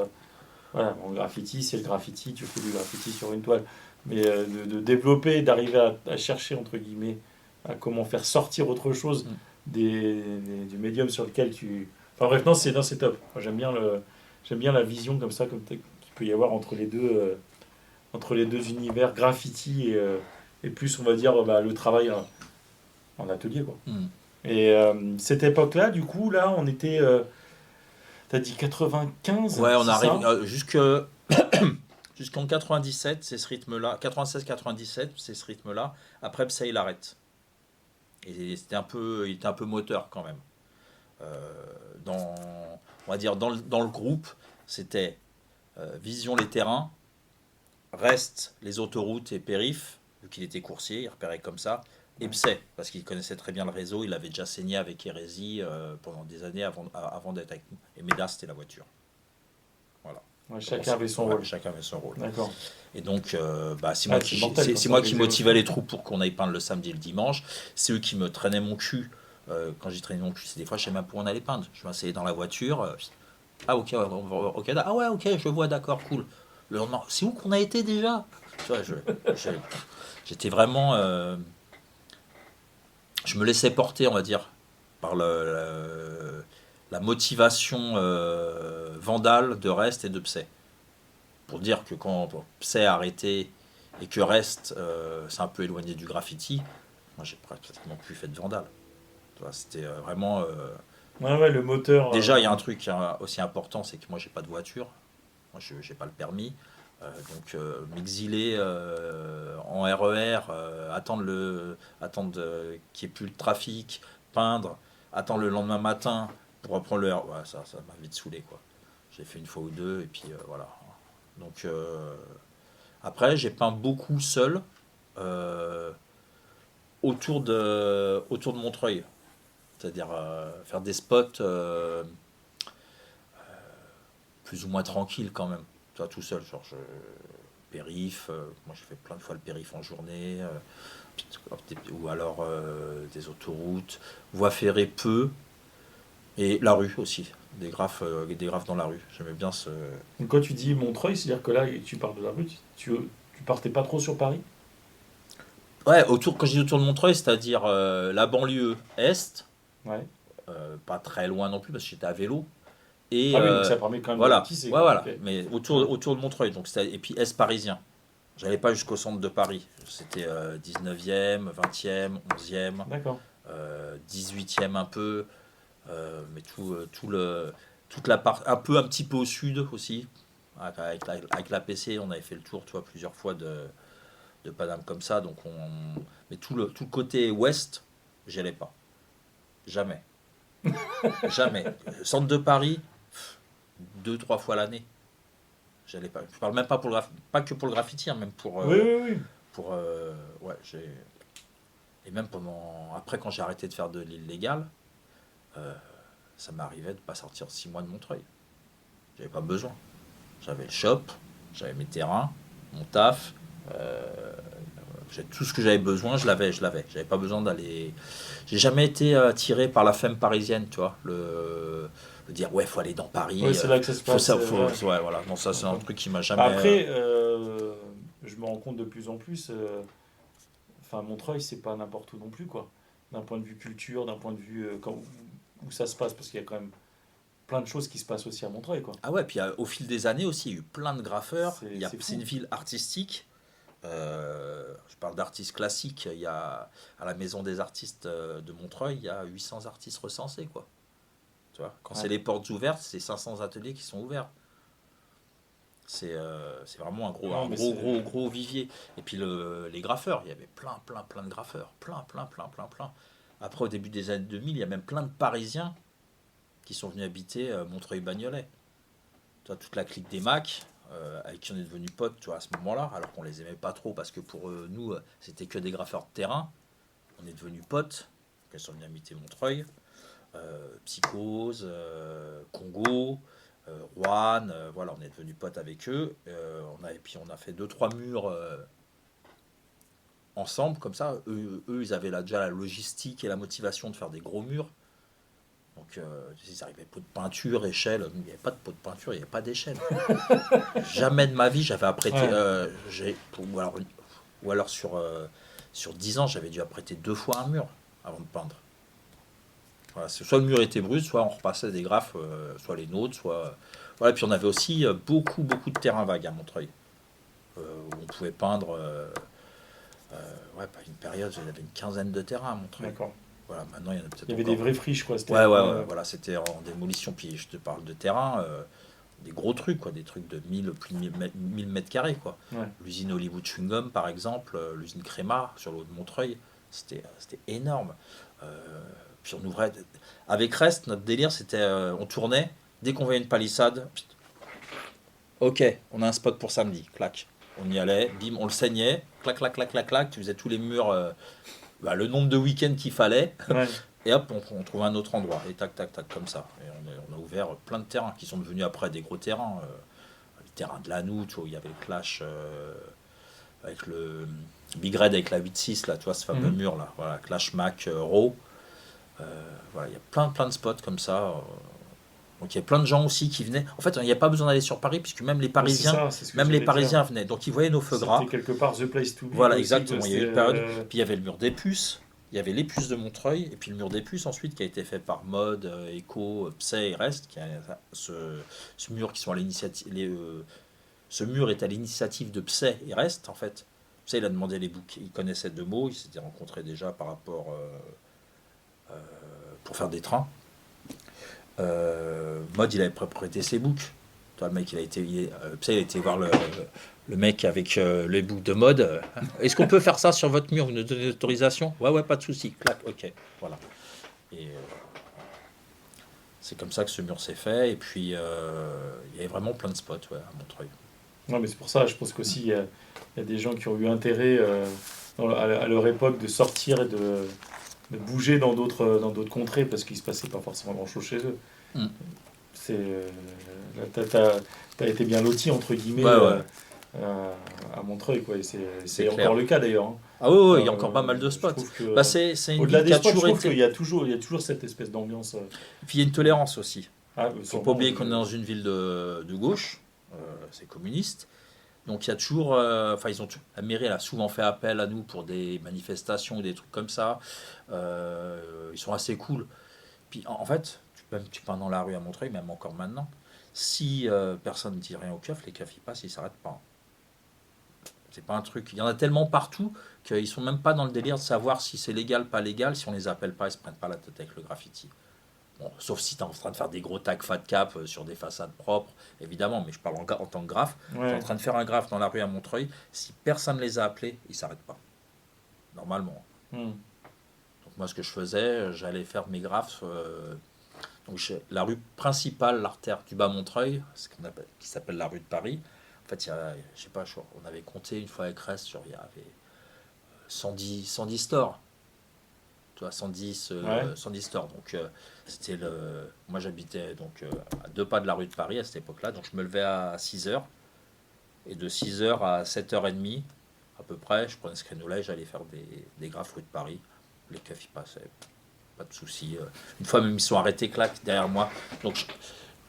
voilà, bon, graffiti, c'est le graffiti, tu fais du graffiti sur une toile, mais de développer, d'arriver à chercher, entre guillemets, à comment faire sortir autre chose du médium sur lequel tu... Enfin bref, non, c'est top. Moi, j'aime bien la vision comme ça, qu'il peut y avoir entre les deux univers, graffiti et plus, on va dire, le travail en atelier, quoi. Et cette époque-là, du coup, là, on était. T'as dit 95. Ouais, on c'est arrive ça jusqu'en 97, c'est ce rythme-là. 96-97, c'est ce rythme-là. Après, Psy, il arrête. Et il était un peu moteur quand même. On va dire dans le groupe, c'était Vision les terrains, Reste les autoroutes et périph', vu qu'il était coursier, il repérait comme ça. Et Psy, parce qu'il connaissait très bien le réseau, il avait déjà saigné avec Hérésie pendant des années avant d'être avec nous. Et Médas, c'était la voiture. Voilà. Ouais, chacun avait son rôle. Chacun avait son rôle. D'accord. Et donc, c'est c'est moi mortel, qui motivais les troupes pour qu'on aille peindre le samedi et le dimanche. C'est eux qui me traînaient mon cul. Quand j'ai traîné mon cul, c'est des fois, je ne savais même pas où on allait peindre. Je m'asseyais dans la voiture. Ah, ok, ok, ah ouais, ok, je vois, d'accord, cool. Le lendemain, c'est où qu'on a été déjà? Tu vois, j'étais vraiment. Je me laissais porter, on va dire, par la motivation vandale de Reste et de Psy. Pour dire que quand Psy a arrêté et que Reste s'est un peu éloigné du graffiti, moi j'ai pratiquement plus fait de vandale. Tu vois, c'était vraiment. Ouais, le moteur. Déjà, il y a un truc aussi important, c'est que moi j'ai pas de voiture. Moi je n'ai pas le permis. Donc m'exiler en RER, attendre qu'il n'y ait plus de trafic, peindre, attendre le lendemain matin pour reprendre le RER, ouais, ça m'a vite saoulé, quoi. J'ai fait une fois ou deux et puis voilà. Donc après j'ai peint beaucoup seul autour de Montreuil, c'est-à-dire faire des spots plus ou moins tranquilles quand même. Toi, tout seul, genre périph, moi j'ai fait plein de fois le périph en journée, ou alors des autoroutes, voies ferrées peu, et la rue aussi, des graphes dans la rue. J'aimais bien ce. Donc, quand tu dis Montreuil, c'est-à-dire que là, tu parles de la rue, tu partais pas trop sur Paris? Ouais, quand je dis autour de Montreuil, c'est-à-dire la banlieue est, Ouais. pas très loin non plus parce que j'étais à vélo. Et Ah oui, donc ça permet quand même voilà, de tisser. ouais, Quoi. voilà. Ok. Mais autour de Montreuil, donc et puis est parisien. J'allais pas jusqu'au centre de Paris. C'était 19e, 20e, 11e, D'accord. 18e un peu, mais toute la part, un petit peu au sud aussi. Avec la PC, on avait fait le tour, tu vois, plusieurs fois de Paname comme ça. Donc mais tout le côté ouest, j'y allais pas. Jamais. Jamais. Centre de Paris, 2-3 fois l'année. J'allais pas. Je parle même pas pas que pour le graffiti, hein, même pour. Oui. Pour ouais, et même après quand j'ai arrêté de faire de l'illégal, ça m'arrivait de pas sortir 6 mois de Montreuil. J'avais pas besoin. J'avais le shop, j'avais mes terrains, mon taf. Tout ce que j'avais besoin, je l'avais. J'avais pas besoin d'aller. J'ai jamais été attiré par la femme parisienne, tu vois. Le dire ouais, faut aller dans Paris. Ouais, c'est là que ça se passe. Ouais, voilà. Non, ça c'est un truc qui m'a jamais. Après, je me rends compte de plus en plus. Enfin, Montreuil, c'est pas n'importe où non plus, quoi. D'un point de vue culture, d'un point de vue où ça se passe, parce qu'il y a quand même plein de choses qui se passent aussi à Montreuil, quoi. Ah ouais, puis au fil des années aussi, il y a eu plein de graffeurs. C'est une ville artistique. Je parle d'artistes classiques. Il y a à la Maison des artistes de Montreuil, il y a 800 artistes recensés, quoi. Tu vois, quand c'est les portes ouvertes, c'est 500 ateliers qui sont ouverts. C'est vraiment un gros vivier. Et puis les graffeurs, il y avait plein de graffeurs, plein. Après, au début des années 2000, il y a même plein de Parisiens qui sont venus habiter Montreuil-Bagnolet. Tu vois, toute la clique des Macs. Avec qui on est devenus potes, tu vois, à ce moment-là, alors qu'on les aimait pas trop parce que pour nous c'était que des graffeurs de terrain. On est devenus potes, ils sont venus habiter Montreuil, Psychose, Congo, Rouen, voilà, on est devenus potes avec eux. Et puis on a fait 2-3 murs ensemble, comme ça. Eux ils avaient déjà la logistique et la motivation de faire des gros murs. Donc, ils arrivaient pot de peinture, échelle. Il n'y avait pas de pot de peinture, il n'y avait pas d'échelle. Jamais de ma vie, j'avais apprêté. Ou alors sur 10 ans, j'avais dû apprêter 2 fois un mur avant de peindre. Voilà, soit le mur était brut, soit on repassait des graphes, soit les nôtres, soit. Voilà, puis on avait aussi beaucoup de terrain vague à Montreuil. Où on pouvait peindre. Pas une période, j'avais une quinzaine de terrains à Montreuil. D'accord. Voilà, maintenant, il y en a peut-être Il y avait encore. des vraies friches, quoi. C'était, Ouais, voilà, c'était en démolition. Puis je te parle de terrain, des gros trucs, quoi, des trucs de 1000, plus de 1000 mètres carrés, quoi. Ouais. L'usine Hollywood Chewing Gum, par exemple, l'usine Créma, sur l'eau de Montreuil, c'était énorme. Puis on ouvrait. Avec Rest, notre délire, c'était. On tournait, dès qu'on voyait une palissade, ok, on a un spot pour samedi, clac. On y allait, bim, on le saignait, clac, clac, clac, clac, clac, tu faisais tous les murs, le nombre de week-ends qu'il fallait, Ouais. et hop, on trouve un autre endroit, et tac, tac, tac, comme ça. Et on a ouvert plein de terrains qui sont devenus après des gros terrains. Le terrain de Lannou, tu vois, où il y avait le clash avec le Big Red avec la 8-6, là, tu vois, ce fameux mur, là, voilà, Clash Mac, Raw. Voilà, il y a plein de spots comme ça. Donc il y a plein de gens aussi qui venaient. En fait, il n'y a pas besoin d'aller sur Paris, puisque même les Parisiens, venaient. Donc ils voyaient nos feux gras. C'était quelque part the place to be. Voilà, aussi, exactement. Il y a eu une c'était, période. Puis il y avait le mur des puces. Il y avait les puces de Montreuil. Et puis le mur des puces, ensuite, qui a été fait par Mode, Echo, Psay et Rest. Ce mur qui sont à l'initiative. Ce mur est à l'initiative de Psay et Rest, en fait. Psay, il a demandé les bouquets. Il connaissait deux mots. Ils s'étaient rencontrés déjà par rapport. Pour faire des trains. Mode, il avait prêté ses books. Toi, le mec, il a été voir le mec avec les boucs de Mode. Est-ce qu'on peut faire ça sur votre mur? Vous nous donnez l'autorisation? Ouais, pas de souci. Clac, ok. Voilà. Et c'est comme ça que ce mur s'est fait. Et puis, il y avait vraiment plein de spots à Montreuil. Non, mais c'est pour ça, je pense qu'aussi, il y a des gens qui ont eu intérêt à leur époque de sortir et de bouger dans d'autres contrées parce qu'il ne se passait pas forcément grand-chose chez eux. T'as été bien loti, entre guillemets, à Montreuil, quoi. Et c'est encore le cas, d'ailleurs. Ah oui, il y a encore pas mal de spots. C'est une au-delà ville des qui a spots, je toujours trouve été... qu'il y a toujours cette espèce d'ambiance. Et puis il y a une tolérance aussi. Il ne faut Sûrement, pas oublier qu'on est dans une ville de gauche, c'est communiste. Donc il y a toujours, la mairie elle a souvent fait appel à nous pour des manifestations ou des trucs comme ça. Ils sont assez cool. Puis en fait, tu pars dans la rue à Montreuil, même encore maintenant. Si personne ne dit rien aux keufs, les keufs ils passent, ils s'arrêtent pas. C'est pas un truc. Il y en a tellement partout qu'ils sont même pas dans le délire de savoir si c'est légal, pas légal. Si on les appelle pas, ils se prennent pas la tête avec le graffiti. Bon, sauf si tu es en train de faire des gros tags fat cap sur des façades propres, évidemment, mais je parle en tant que graphe. Tu es en train de faire un graphe dans la rue à Montreuil, si personne ne les a appelés, ils ne s'arrêtent pas. Normalement. Donc moi, ce que je faisais, j'allais faire mes graphes. La rue principale, l'artère du bas Montreuil, qui s'appelle la rue de Paris. En fait, je sais pas, on avait compté une fois avec Rest, il y avait 110 stores. Tu vois, 110 stores. Donc, moi, j'habitais à 2 pas de la rue de Paris à cette époque-là. Donc, je me levais à 6h. Et de 6h à 7h30, à peu près, je prenais ce créneau-là et j'allais faire des graphes rue de Paris. Les keufs, ils passaient. Pas de souci. Une fois, même, ils sont arrêtés, clac, derrière moi. Donc,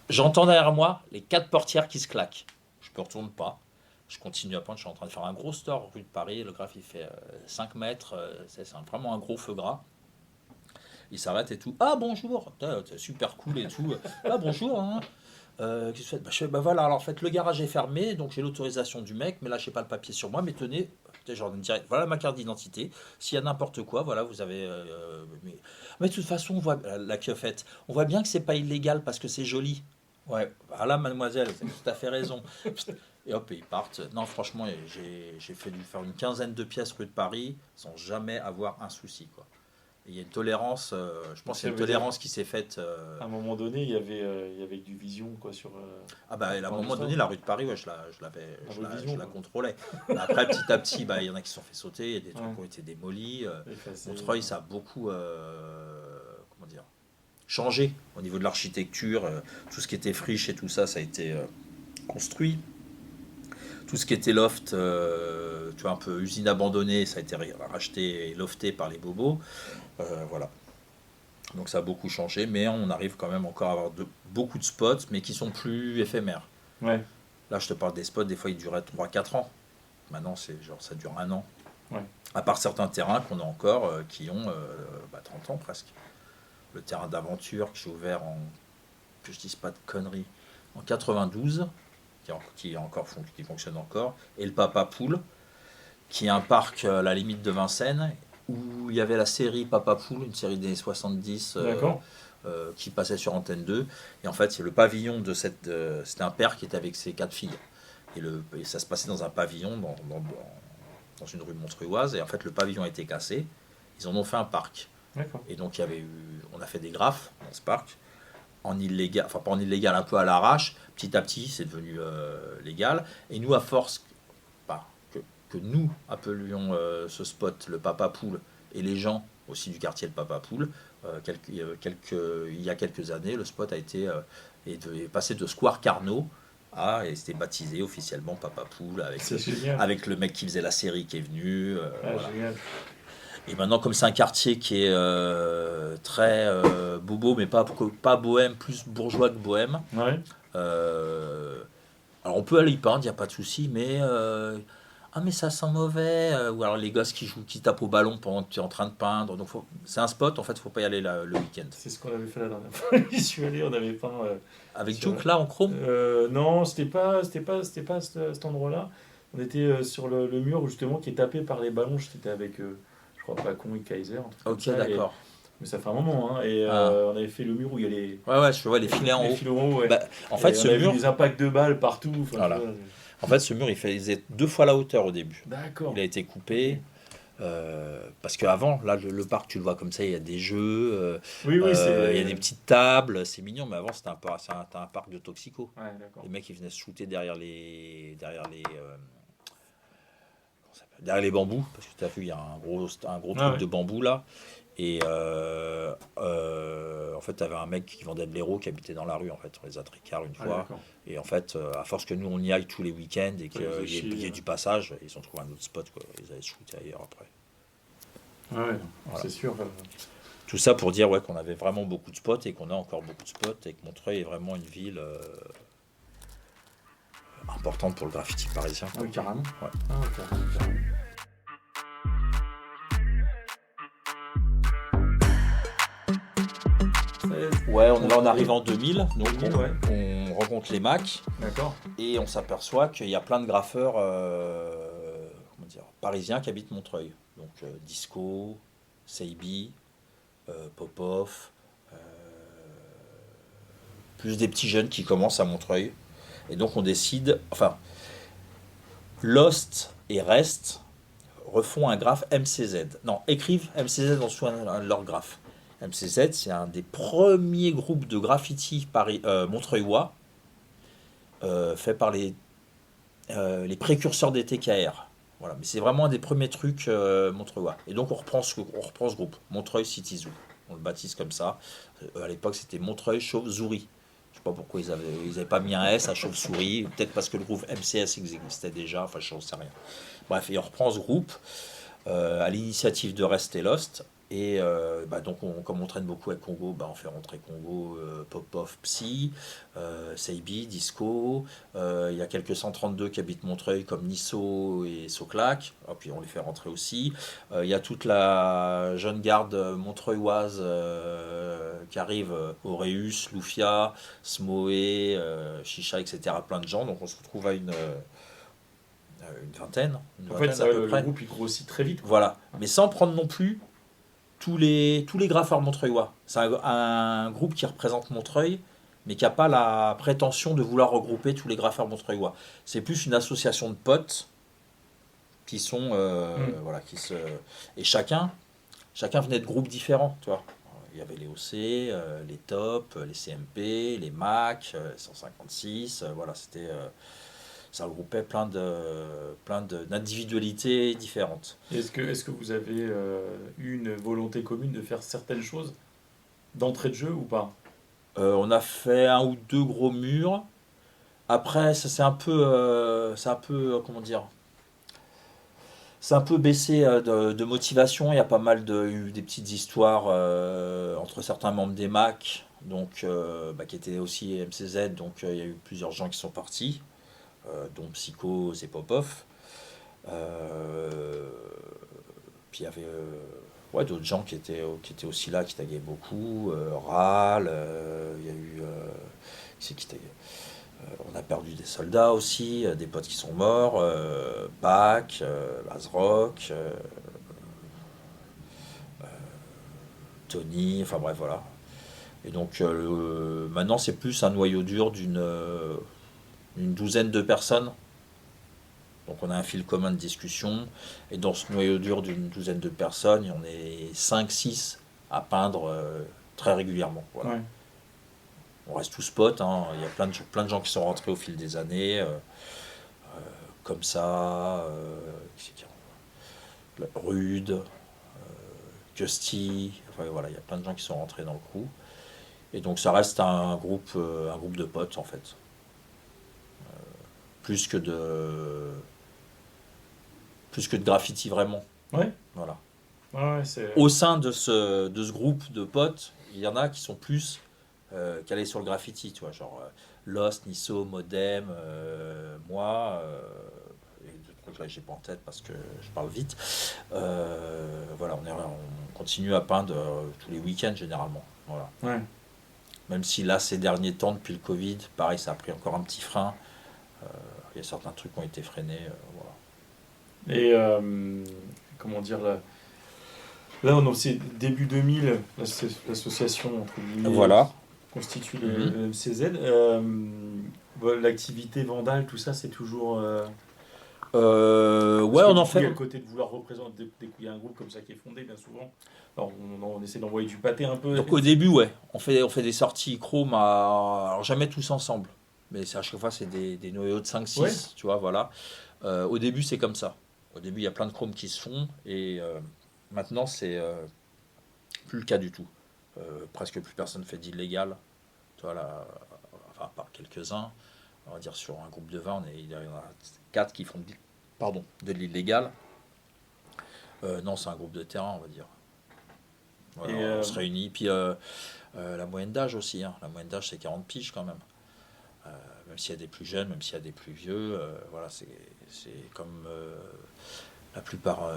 j'entends derrière moi les 4 portières qui se claquent. Je ne me retourne pas. Je continue à prendre. Je suis en train de faire un gros store rue de Paris. Le graphe, il fait 5 mètres. C'est vraiment un gros feu gras. Il s'arrête et tout. Ah bonjour, t'es super cool et tout. Ah bonjour. Hein. Qu'est-ce que tu fais? Je fais, voilà, alors en fait le garage est fermé, donc j'ai l'autorisation du mec, mais là j'ai pas le papier sur moi, mais tenez, genre direct, voilà ma carte d'identité. S'il y a n'importe quoi, voilà, vous avez. Mais de toute façon, on voit la keufette, on voit bien que c'est pas illégal parce que c'est joli. Ouais, voilà mademoiselle, vous avez tout à fait raison. Et hop, et ils partent. Non, franchement, j'ai fait faire une quinzaine de pièces rue de Paris sans jamais avoir un souci, quoi. Il y a une tolérance, je pense qu'il y a une tolérance qui s'est faite. À un moment donné, il y avait du vision, quoi, sur. À un moment donné, la rue de Paris, je la contrôlais. Après, petit à petit, il y en a qui se sont fait sauter, il y a des trucs qui ont été démolis. Montreuil, ça a beaucoup changé au niveau de l'architecture. Tout ce qui était friche et tout ça, ça a été construit. Tout ce qui était loft, tu vois, un peu usine abandonnée, ça a été racheté et lofté par les bobos. Voilà. Donc ça a beaucoup changé, mais on arrive quand même encore à avoir beaucoup de spots, mais qui sont plus éphémères. Ouais. Là, je te parle des spots, des fois ils duraient 3-4 ans. Maintenant, ça dure 1 an. Ouais. À part certains terrains qu'on a encore, qui ont 30 ans presque. Le terrain d'aventure que j'ai ouvert que je dise pas de conneries, en 92, qui fonctionne encore, et le Papa Poule, qui est un parc à la limite de Vincennes, où il y avait la série Papa Poule, une série des années 70 D'accord. qui passait sur Antenne 2. Et en fait, c'est le pavillon de cette. C'était un père qui était avec ses 4 filles. Et ça se passait dans un pavillon dans une rue montreuilloise. Et en fait, le pavillon a été cassé. Ils en ont fait un parc. D'accord. Et donc, on a fait des graphes dans ce parc, en illégal, enfin pas en illégal, un peu à l'arrache. Petit à petit, c'est devenu légal. Et nous, à force bah, que nous appelions ce spot le Papa Poule, et les gens aussi du quartier le Papa Poule, il y a quelques années, le spot est passé de Square Carnot et c'était baptisé officiellement Papa Poule C'est génial. avec le mec qui faisait la série qui est venu. Voilà. Génial. Et maintenant, comme c'est un quartier qui est très bobo, mais pas bohème, plus bourgeois que bohème, Ouais. alors on peut aller y peindre, il n'y a pas de souci, mais mais ça sent mauvais, ou alors les gosses qui tapent au ballon pendant que tu es en train de peindre. Donc c'est un spot, en fait, il ne faut pas y aller le week-end. C'est ce qu'on avait fait la dernière fois. J'y suis allé, on avait peint. Avec sur- Juke là en chrome. Non, c'était pas cet endroit-là. On était sur le mur justement qui est tapé par les ballons. J'étais avec, je crois, Pacon et Kaiser. Un truc comme Ok, ça, d'accord. mais ça fait un moment, hein. Et Ah. on avait fait le mur où il y a les, Ouais, je vois les filets en les haut. fils en haut. Ouais. Bah, en Et fait, on ce avait mur, vu des impacts de balles partout. Enfin, Voilà. tu vois, ce mur, il faisait 2 fois la hauteur au début. D'accord. Il a été coupé. Parce qu'avant, là, le parc, tu le vois comme ça, il y a des jeux, Oui, il c'est. y a des petites tables, c'est mignon, mais avant, c'était un parc de toxicos. Ouais, d'accord. Les mecs, ils venaient se shooter derrière les bambous, parce que tu as vu, il y a un gros truc Ouais. de bambou là. Et en fait, tu avais un mec qui vendait de l'héros qui habitait dans la rue. En fait, on les a tricard une Ah, fois. d'accord. Et en fait, à force que nous on y aille tous les week-ends et qu'il Ouais, y ait du passage, ils ont trouvé un autre spot. Quoi. Ils allaient se shooter ailleurs après. Ouais, Voilà. c'est sûr. Tout ça pour dire qu'on avait vraiment beaucoup de spots et qu'on a encore beaucoup de spots et que Montreuil est vraiment une ville importante pour le graffiti parisien. Ah, oui, carrément. Ouais. Ah, carrément. Ouais, là on arrive en 2000, donc 2000, ouais. on rencontre les Macs D'accord. et on s'aperçoit qu'il y a plein de graffeurs parisiens qui habitent Montreuil. Donc Disco, Seibi, Popov, plus des petits jeunes qui commencent à Montreuil. Et donc on décide, enfin, Lost et Rest refont un graphe MCZ. Non, écrivent MCZ dans leur graphe. MCZ, c'est un des premiers groupes de graffiti montreuillois fait par les précurseurs des TKR. Voilà, mais c'est vraiment un des premiers trucs montreuillois. Et donc on reprend ce groupe, Montreuil City Zoo. On le baptise comme ça. À l'époque, c'était Montreuil Chauve-Souris. Je sais pas pourquoi ils avaient pas mis un S à Chauve-Souris. Peut-être parce que le groupe MCS existait déjà. Enfin, je ne sais rien. Bref, et on reprend ce groupe à l'initiative de Rest et Lost. Et donc, comme on traîne beaucoup avec Congo, on fait rentrer Congo, Popov, Psy, Seibi, Disco. Il y a quelques 132 qui habitent Montreuil, comme Nisso et Soclac. Et puis on les fait rentrer aussi. Il y a toute la jeune garde montreuilloise qui arrive, Aureus, Lufia, Smoé, Chicha, etc. Plein de gens. Donc on se retrouve à une vingtaine. En fait, à peu le près. groupe il grossit très vite. Voilà, mais sans prendre non plus tous les graffeurs montreuillois. C'est un groupe qui représente Montreuil, mais qui n'a pas la prétention de vouloir regrouper tous les graffeurs montreuillois. C'est plus une association de potes qui sont et chacun venait de groupes différents, tu vois. Il y avait les OC, les Top, les CMP, les MAC, 156, voilà, c'était ça regroupait plein d'individualités différentes. Est-ce que vous avez eu une volonté commune de faire certaines choses d'entrée de jeu ou pas? On a fait 1 ou 2 gros murs. Après, ça c'est un peu, comment dire, c'est un peu baissé de motivation. Il y a pas mal eu des petites histoires entre certains membres des MAC, donc qui étaient aussi MCZ. Donc il y a eu plusieurs gens qui sont partis, dont Psycho et Popov. Puis il y avait d'autres gens qui étaient aussi là, qui taguaient beaucoup. Ral, il y a eu. Qui c'est qui taguait? On a perdu des soldats aussi, des potes qui sont morts. Bach, Lazrock. Tony, enfin bref, voilà. Et donc maintenant, c'est plus un noyau dur une douzaine de personnes. Donc on a un fil commun de discussion. Et dans ce noyau dur d'une douzaine de personnes, on est 5-6 à peindre très régulièrement. Voilà. Ouais. On reste tous potes, hein. Il y a plein de gens qui sont rentrés au fil des années. Comme ça, Rude, Justy, enfin voilà, il y a plein de gens qui sont rentrés dans le crew. Et donc ça reste un groupe de potes en fait. Plus que de graffiti vraiment. Ouais. Voilà. Ouais, c'est... Au sein de ce groupe de potes, il y en a qui sont plus calés sur le graffiti, tu vois, genre Lost, Nisso, Modem, moi, et d'autres trucs là j'ai pas en tête parce que je parle vite. Voilà, on continue à peindre tous les week-ends généralement. Voilà. Ouais. Même si là, ces derniers temps, depuis le Covid, pareil, ça a pris encore un petit frein. Il y a certains trucs qui ont été freinés. Voilà. Et comment dire là on c'est début 2000, l'association entre guillemets Voilà. constitue le MCZ. L'activité vandale, tout ça, c'est toujours. Ouais, on en fait. Il y a le côté de vouloir représenter, dès qu'il y a un groupe comme ça qui est fondé, bien souvent. Alors, on essaie d'envoyer du pâté un peu. Donc au début, ouais, on fait des sorties chrome, alors jamais tous ensemble. Mais à chaque fois, c'est des noyaux de 5-6, Ouais. tu vois, voilà. Au début, c'est comme ça. Au début, il y a plein de chromes qui se font. Et maintenant, c'est plus le cas du tout. Presque plus personne fait d'illégal. Tu vois, là, enfin, à part quelques-uns. On va dire sur un groupe de 20, il y en a 4 qui font de l'illégal. Non, c'est un groupe de terrain, on va dire. Voilà, on se réunit. Puis la moyenne d'âge aussi. Hein. La moyenne d'âge, c'est 40 piges quand même. Même s'il y a des plus jeunes, même s'il y a des plus vieux. Voilà, c'est comme la plupart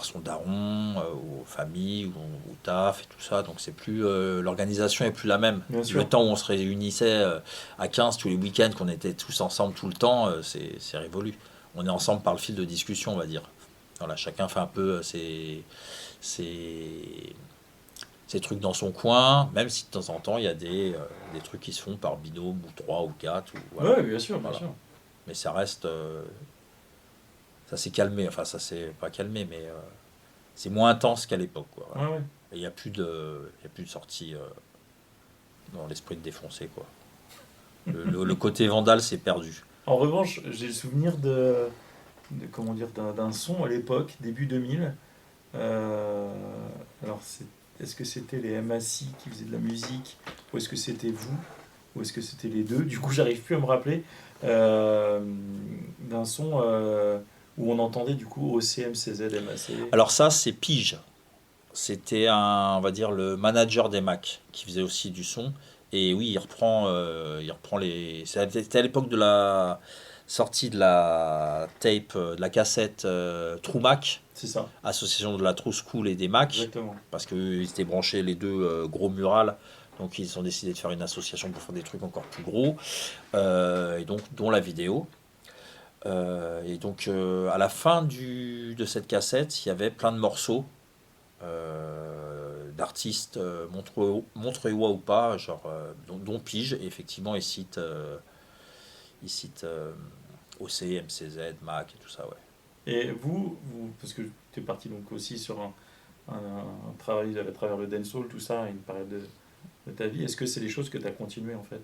sont darons, ou famille, ou taf et tout ça. Donc c'est plus l'organisation est plus la même. Bien sûr. Le temps où on se réunissait à 15 tous les week-ends, qu'on était tous ensemble tout le temps, c'est révolu. On est ensemble par le fil de discussion, on va dire. Voilà, chacun fait un peu ses trucs dans son coin, même si de temps en temps il y a des trucs qui se font par binôme ou 3 ou 4. Voilà. Ouais, bien sûr, bien Voilà. sûr. Mais ça reste. Ça s'est calmé, enfin ça s'est pas calmé, mais c'est moins intense qu'à l'époque. Quoi. Voilà. Ouais, ouais. Et il n'y a plus de sortie dans l'esprit de défoncer. Quoi. Le côté vandale s'est perdu. En revanche, j'ai le souvenir comment dire, d'un son à l'époque, début 2000. Alors, est-ce que c'était les MACI qui faisaient de la musique, ou est-ce que c'était vous, ou est-ce que c'était les deux? Du coup, j'arrive plus à me rappeler d'un son où on entendait du coup OCM, CZ, MAC. Alors ça, c'est Pige. C'était on va dire, le manager des Mac qui faisait aussi du son. Et oui, il reprend les. C'était à l'époque de la sortie de la tape, de la cassette True Mac, C'est ça, association de la True School et des Mac, exactement. parce qu'ils étaient branchés les deux gros murales. Donc ils ont décidé de faire une association pour faire des trucs encore plus gros, et donc dont la vidéo. Et donc à la fin de cette cassette, il y avait plein de morceaux d'artistes montreuillois ou pas, genre dont Pige. Et effectivement, il cite OC, MCZ, Mac et tout ça, ouais. Et vous parce que tu es parti donc aussi sur un travail à travers le dancehall, tout ça, une période de ta vie. Est-ce que c'est des choses que tu as continué en fait?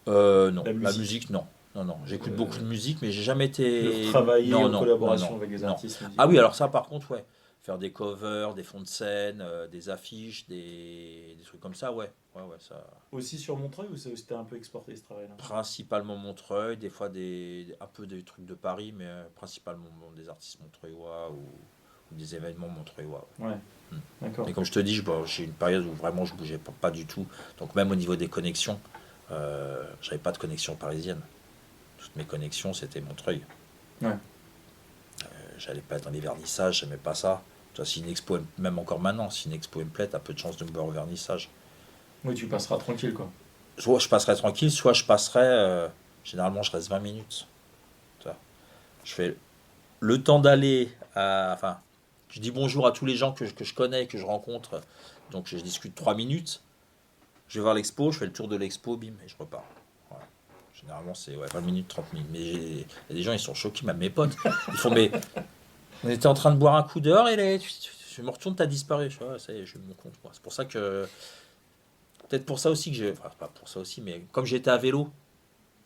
Non, La la musique. musique, non. Non, j'écoute beaucoup de musique, mais j'ai jamais été. Travailler Non, en non, collaboration non, avec des non. artistes musicaux. Ah oui, alors ça, par contre, ouais. Faire des covers, des fonds de scène, des affiches, des trucs comme ça, ouais. Ouais, ça. Aussi sur Montreuil ou c'était un peu exporté ce travail-là? Principalement Montreuil, des fois un peu des trucs de Paris, mais principalement des artistes montreuillois ou des événements montreuillois. Ouais. Ouais, d'accord. Et comme je te dis, j'ai une période où vraiment je bougeais pas du tout. Donc même au niveau des connexions, j'avais pas de connexion parisienne. Toutes mes connexions, c'était Montreuil. Ouais. J'allais pas dans les vernissages, j'aimais pas ça. Tu vois, si une expo, même encore maintenant, si une expo me plaît, t'as peu de chance de me voir au vernissage. Oui, tu passeras tranquille quoi. Soit je passerai tranquille, soit je passerai. Généralement, je reste 20 minutes. Tu vois. Je fais le temps d'aller à. Enfin, je dis bonjour à tous les gens que je connais, que je rencontre. Donc je discute 3 minutes. Je vais voir l'expo, je fais le tour de l'expo, bim, et je repars. Voilà. Généralement, c'est 20 minutes, 30 minutes. Mais il y a des gens, ils sont choqués, même mes potes. Ils font, mais on était en train de boire un coup dehors et je me retourne, t'as disparu. Je fais, ça y est, je me compte. Quoi. C'est pour ça que. Peut-être pour ça aussi que j'ai. Enfin, pas pour ça aussi, mais comme j'étais à vélo,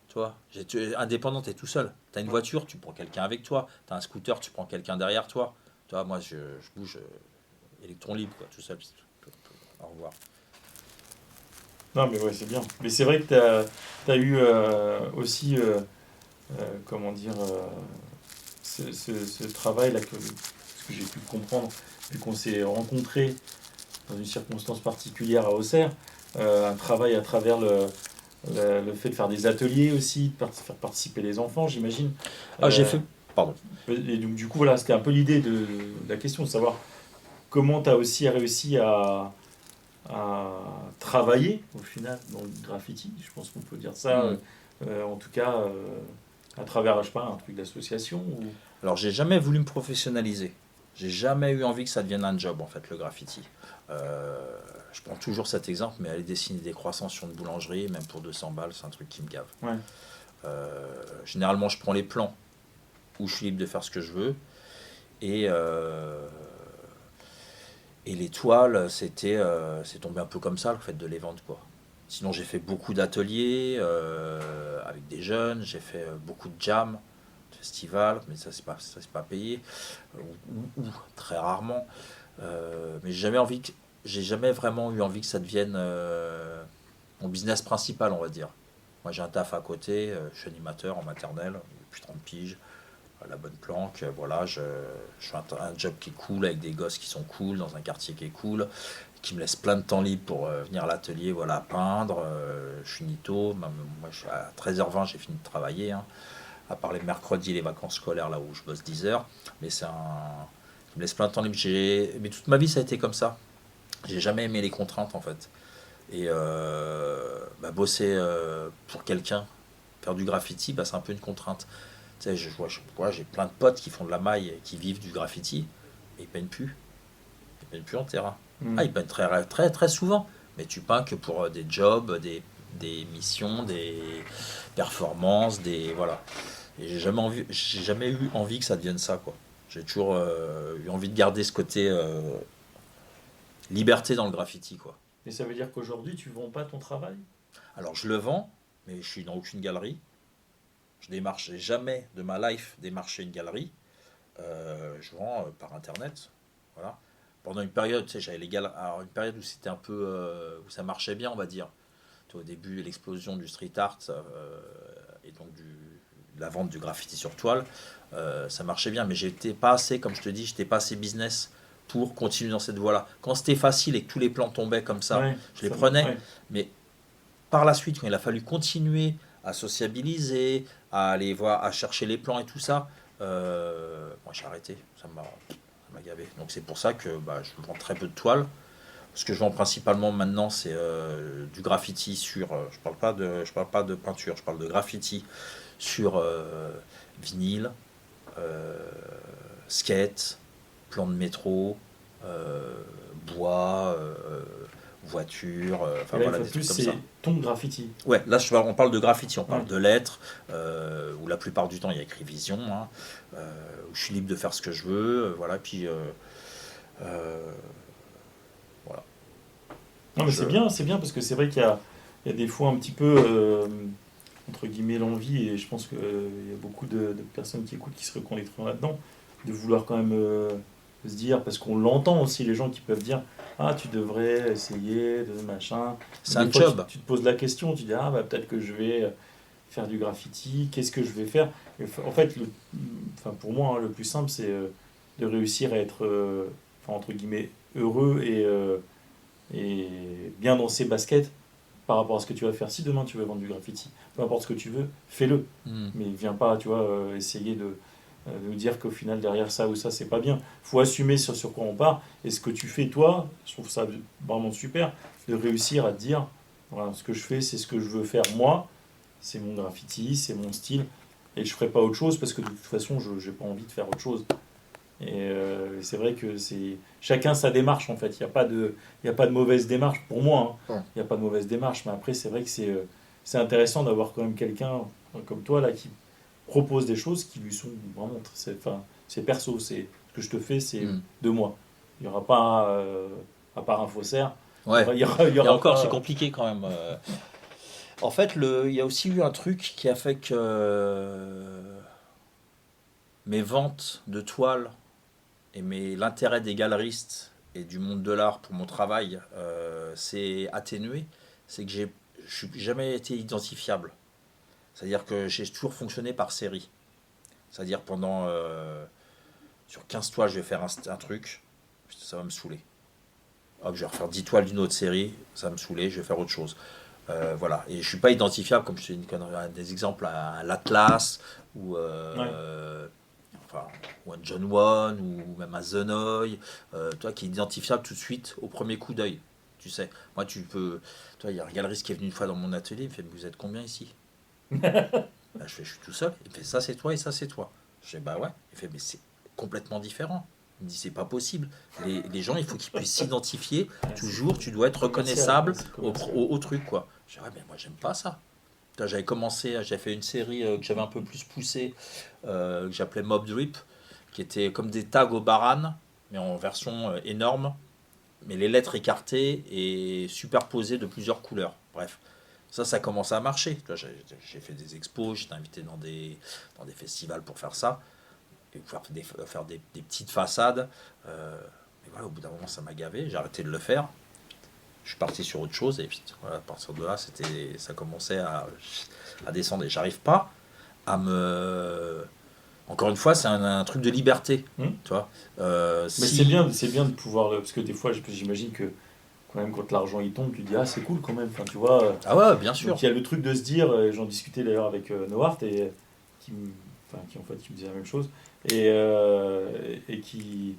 tu vois, j'étais indépendant, t'es tout seul. T'as une voiture, tu prends quelqu'un avec toi. T'as un scooter, tu prends quelqu'un derrière toi. Tu vois, moi, je bouge électron libre, quoi, tout seul. Au revoir. Non, mais ouais, c'est bien. Mais c'est vrai que tu as eu aussi, comment dire, ce travail-là, ce que j'ai pu comprendre, vu qu'on s'est rencontrés dans une circonstance particulière à Auxerre, un travail à travers le fait de faire des ateliers aussi, de faire participer les enfants, j'imagine. Ah, j'ai fait. Pardon. Et donc, du coup, voilà, c'était un peu l'idée de la question, de savoir comment tu as aussi réussi à travailler au final dans le graffiti, je pense qu'on peut dire ça, en tout cas à travers, je sais pas, un truc d'association ou... Alors, j'ai jamais voulu me professionnaliser. J'ai jamais eu envie que ça devienne un job, en fait, le graffiti. Je prends toujours cet exemple, mais aller dessiner des croissants sur une boulangerie, même pour 200 balles, c'est un truc qui me gave. Ouais. Généralement, je prends les plans où je suis libre de faire ce que je veux. Et les toiles, c'est tombé un peu comme ça, le fait de les vendre, quoi. Sinon, j'ai fait beaucoup d'ateliers avec des jeunes, j'ai fait beaucoup de jams, de festivals, mais ça, c'est pas payé, ou très rarement. Mais j'ai jamais vraiment eu envie que ça devienne mon business principal, on va dire. Moi, j'ai un taf à côté, je suis animateur en maternelle depuis 30 piges. La bonne planque, voilà, je fais un job qui est cool avec des gosses qui sont cool, dans un quartier qui est cool, qui me laisse plein de temps libre pour venir à l'atelier, voilà, peindre. Je finis tôt, moi à 13h20 j'ai fini de travailler, hein, à part les mercredis, les vacances scolaires là où je bosse 10 heures, mais c'est qui me laisse plein de temps libre. Mais toute ma vie ça a été comme ça. J'ai jamais aimé les contraintes en fait. Et bosser pour quelqu'un, faire du graffiti, c'est un peu une contrainte. Tu sais, j'ai plein de potes qui font de la maille et qui vivent du graffiti, et ils peignent plus. Ils peignent plus en terrain. Ils peignent très, très, très souvent, mais tu peins que pour des jobs, des missions, des performances, voilà. Et j'ai jamais eu envie que ça devienne ça, quoi. J'ai toujours eu envie de garder ce côté liberté dans le graffiti, quoi. Et ça veut dire qu'aujourd'hui, tu vends pas ton travail? Alors je le vends, mais je suis dans aucune galerie. J'ai jamais de ma life démarché une galerie. Je vends par internet. Voilà. Pendant une période, tu sais, j'avais alors une période où c'était un peu où ça marchait bien, on va dire. Au début, l'explosion du street art et donc de la vente du graffiti sur toile, ça marchait bien, mais j'étais pas assez, comme je te dis, j'étais pas assez business pour continuer dans cette voie-là. Quand c'était facile et que tous les plans tombaient comme ça, je les prenais. Ouais. Mais par la suite, quand il a fallu continuer à sociabiliser, à aller voir, à chercher les plans et tout ça, moi j'ai arrêté. Ça m'a gavé. Donc c'est pour ça que je vends très peu de toiles. Ce que je vends principalement maintenant, c'est du graffiti sur. Je parle pas de peinture, je parle de graffiti sur vinyle, skate, plan de métro, bois, voiture, voilà, des trucs comme ça. Ton graffiti. Ouais, là on parle de graffiti, on parle de lettres, où la plupart du temps il y a écrit Vision, hein, où je suis libre de faire ce que je veux, voilà, puis voilà. Non mais c'est bien parce que c'est vrai qu'il y a des fois un petit peu entre guillemets l'envie, et je pense qu'il y a beaucoup de personnes qui écoutent qui se reconnaîtront là-dedans, de vouloir quand même se dire, parce qu'on l'entend aussi, les gens qui peuvent dire ah tu devrais essayer de machin, c'est un job, tu te poses la question, tu dis peut-être que je vais faire du graffiti, qu'est-ce que je vais faire, et en fait pour moi le plus simple c'est de réussir à être entre guillemets heureux et bien dans ses baskets par rapport à ce que tu vas faire. Si demain tu veux vendre du graffiti, peu importe ce que tu veux, fais-le, mais viens pas essayer de nous dire qu'au final derrière ça ou ça c'est pas bien. Faut assumer sur quoi on part, et ce que tu fais toi, je trouve ça vraiment super de réussir à te dire voilà, ce que je fais c'est ce que je veux faire moi, c'est mon graffiti, c'est mon style, et je ferai pas autre chose parce que de toute façon j'ai pas envie de faire autre chose. Et c'est vrai que c'est chacun sa démarche en fait. Il y a pas de mauvaise démarche pour moi, hein. Ouais. Il n'y a pas de mauvaise démarche, mais après c'est vrai que c'est intéressant d'avoir quand même quelqu'un comme toi là qui propose des choses qui lui sont vraiment c'est perso, c'est ce que je te fais, c'est Mm. de moi. Il n'y aura pas à part un faussaire. Ouais. Il y Et aura encore, pas- c'est compliqué quand même. En fait, il y a aussi eu un truc qui a fait que mes ventes de toiles et l'intérêt des galeristes et du monde de l'art pour mon travail s'est atténué. C'est que je n'ai jamais été identifiable. C'est-à-dire que j'ai toujours fonctionné par série. C'est-à-dire sur 15 toiles, je vais faire un truc, ça va me saouler. Hop, je vais refaire 10 toiles d'une autre série, ça va me saouler, je vais faire autre chose. Voilà. Et je suis pas identifiable, comme je te dis des exemples à l'Atlas ou, enfin, ou un John Won ou même à Zenoy, toi qui est identifiable tout de suite au premier coup d'œil. Tu sais, moi toi il y a un galeriste qui est venu une fois dans mon atelier, il me fait vous êtes combien ici? Bah, je suis tout seul. Il me fait ça c'est toi et ça c'est toi. Je fais bah ouais. Il fait mais c'est complètement différent. Il me dit c'est pas possible. Les gens il faut qu'ils puissent s'identifier. Toujours tu dois être reconnaissable au truc quoi. Je dis ouais mais moi j'aime pas ça. J'avais fait une série que j'avais un peu plus poussée que j'appelais Mob Drip qui était comme des tags au baran mais en version énorme mais les lettres écartées et superposées de plusieurs couleurs. Bref. Ça commence à marcher. J'ai fait des expos, j'étais invité dans des festivals pour faire ça, et faire des petites façades. Mais voilà, au bout d'un moment, ça m'a gavé, j'ai arrêté de le faire. Je suis parti sur autre chose, et puis, voilà, à partir de là, ça commençait à descendre. Et j'arrive pas à me... Encore une fois, c'est un truc de liberté. Tu vois. Mais c'est bien de pouvoir parce que des fois j'imagine que quand même quand l'argent il tombe, tu te dis ah c'est cool quand même. Enfin tu vois. Ah ouais, bien sûr. Donc il y a le truc de se dire, j'en discutais d'ailleurs avec Noart et qui en fait qui me disait la même chose et qui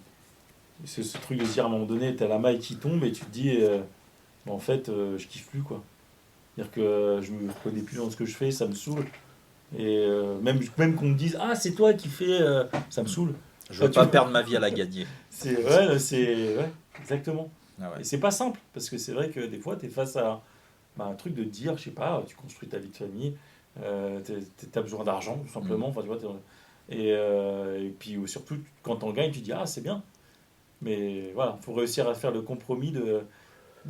ce truc de se dire à un moment donné t'as la maille qui tombe et tu te dis en fait je kiffe plus quoi. C'est-à-dire que je me reconnais plus dans ce que je fais, ça me saoule. Et même qu'on me dise ah c'est toi qui fais ça me saoule. Je veux pas perdre ma vie à la gagner. C'est exactement. Ah ouais. Et c'est pas simple, parce que c'est vrai que des fois, tu es face à un truc de te dire, je sais pas, tu construis ta vie de famille, tu as besoin d'argent, tout simplement. Enfin, tu vois, et puis surtout, quand tu en gagnes, tu te dis, ah, c'est bien. Mais voilà, il faut réussir à faire le compromis de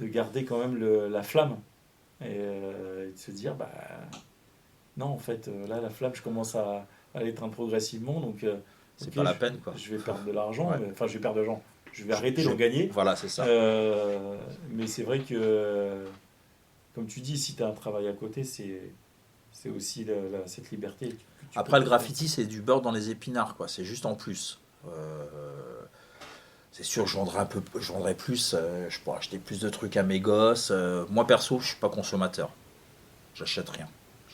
garder quand même la flamme. Et de se dire, bah, non, en fait, là, la flamme, je commence à l'éteindre progressivement, donc C'est ok, pas la peine, quoi. je vais perdre de l'argent, Ouais. enfin, je vais perdre de l'argent. Je vais arrêter d'en gagner. Voilà, c'est ça. Mais c'est vrai que, comme tu dis, si tu as un travail à côté, c'est aussi cette liberté. que tu Après, peux- le graffiti, c'est du beurre dans les épinards, quoi. C'est juste en plus. C'est sûr, je vendrais plus, je pourrais acheter plus de trucs à mes gosses. Moi, perso, je suis pas consommateur. J'achète rien.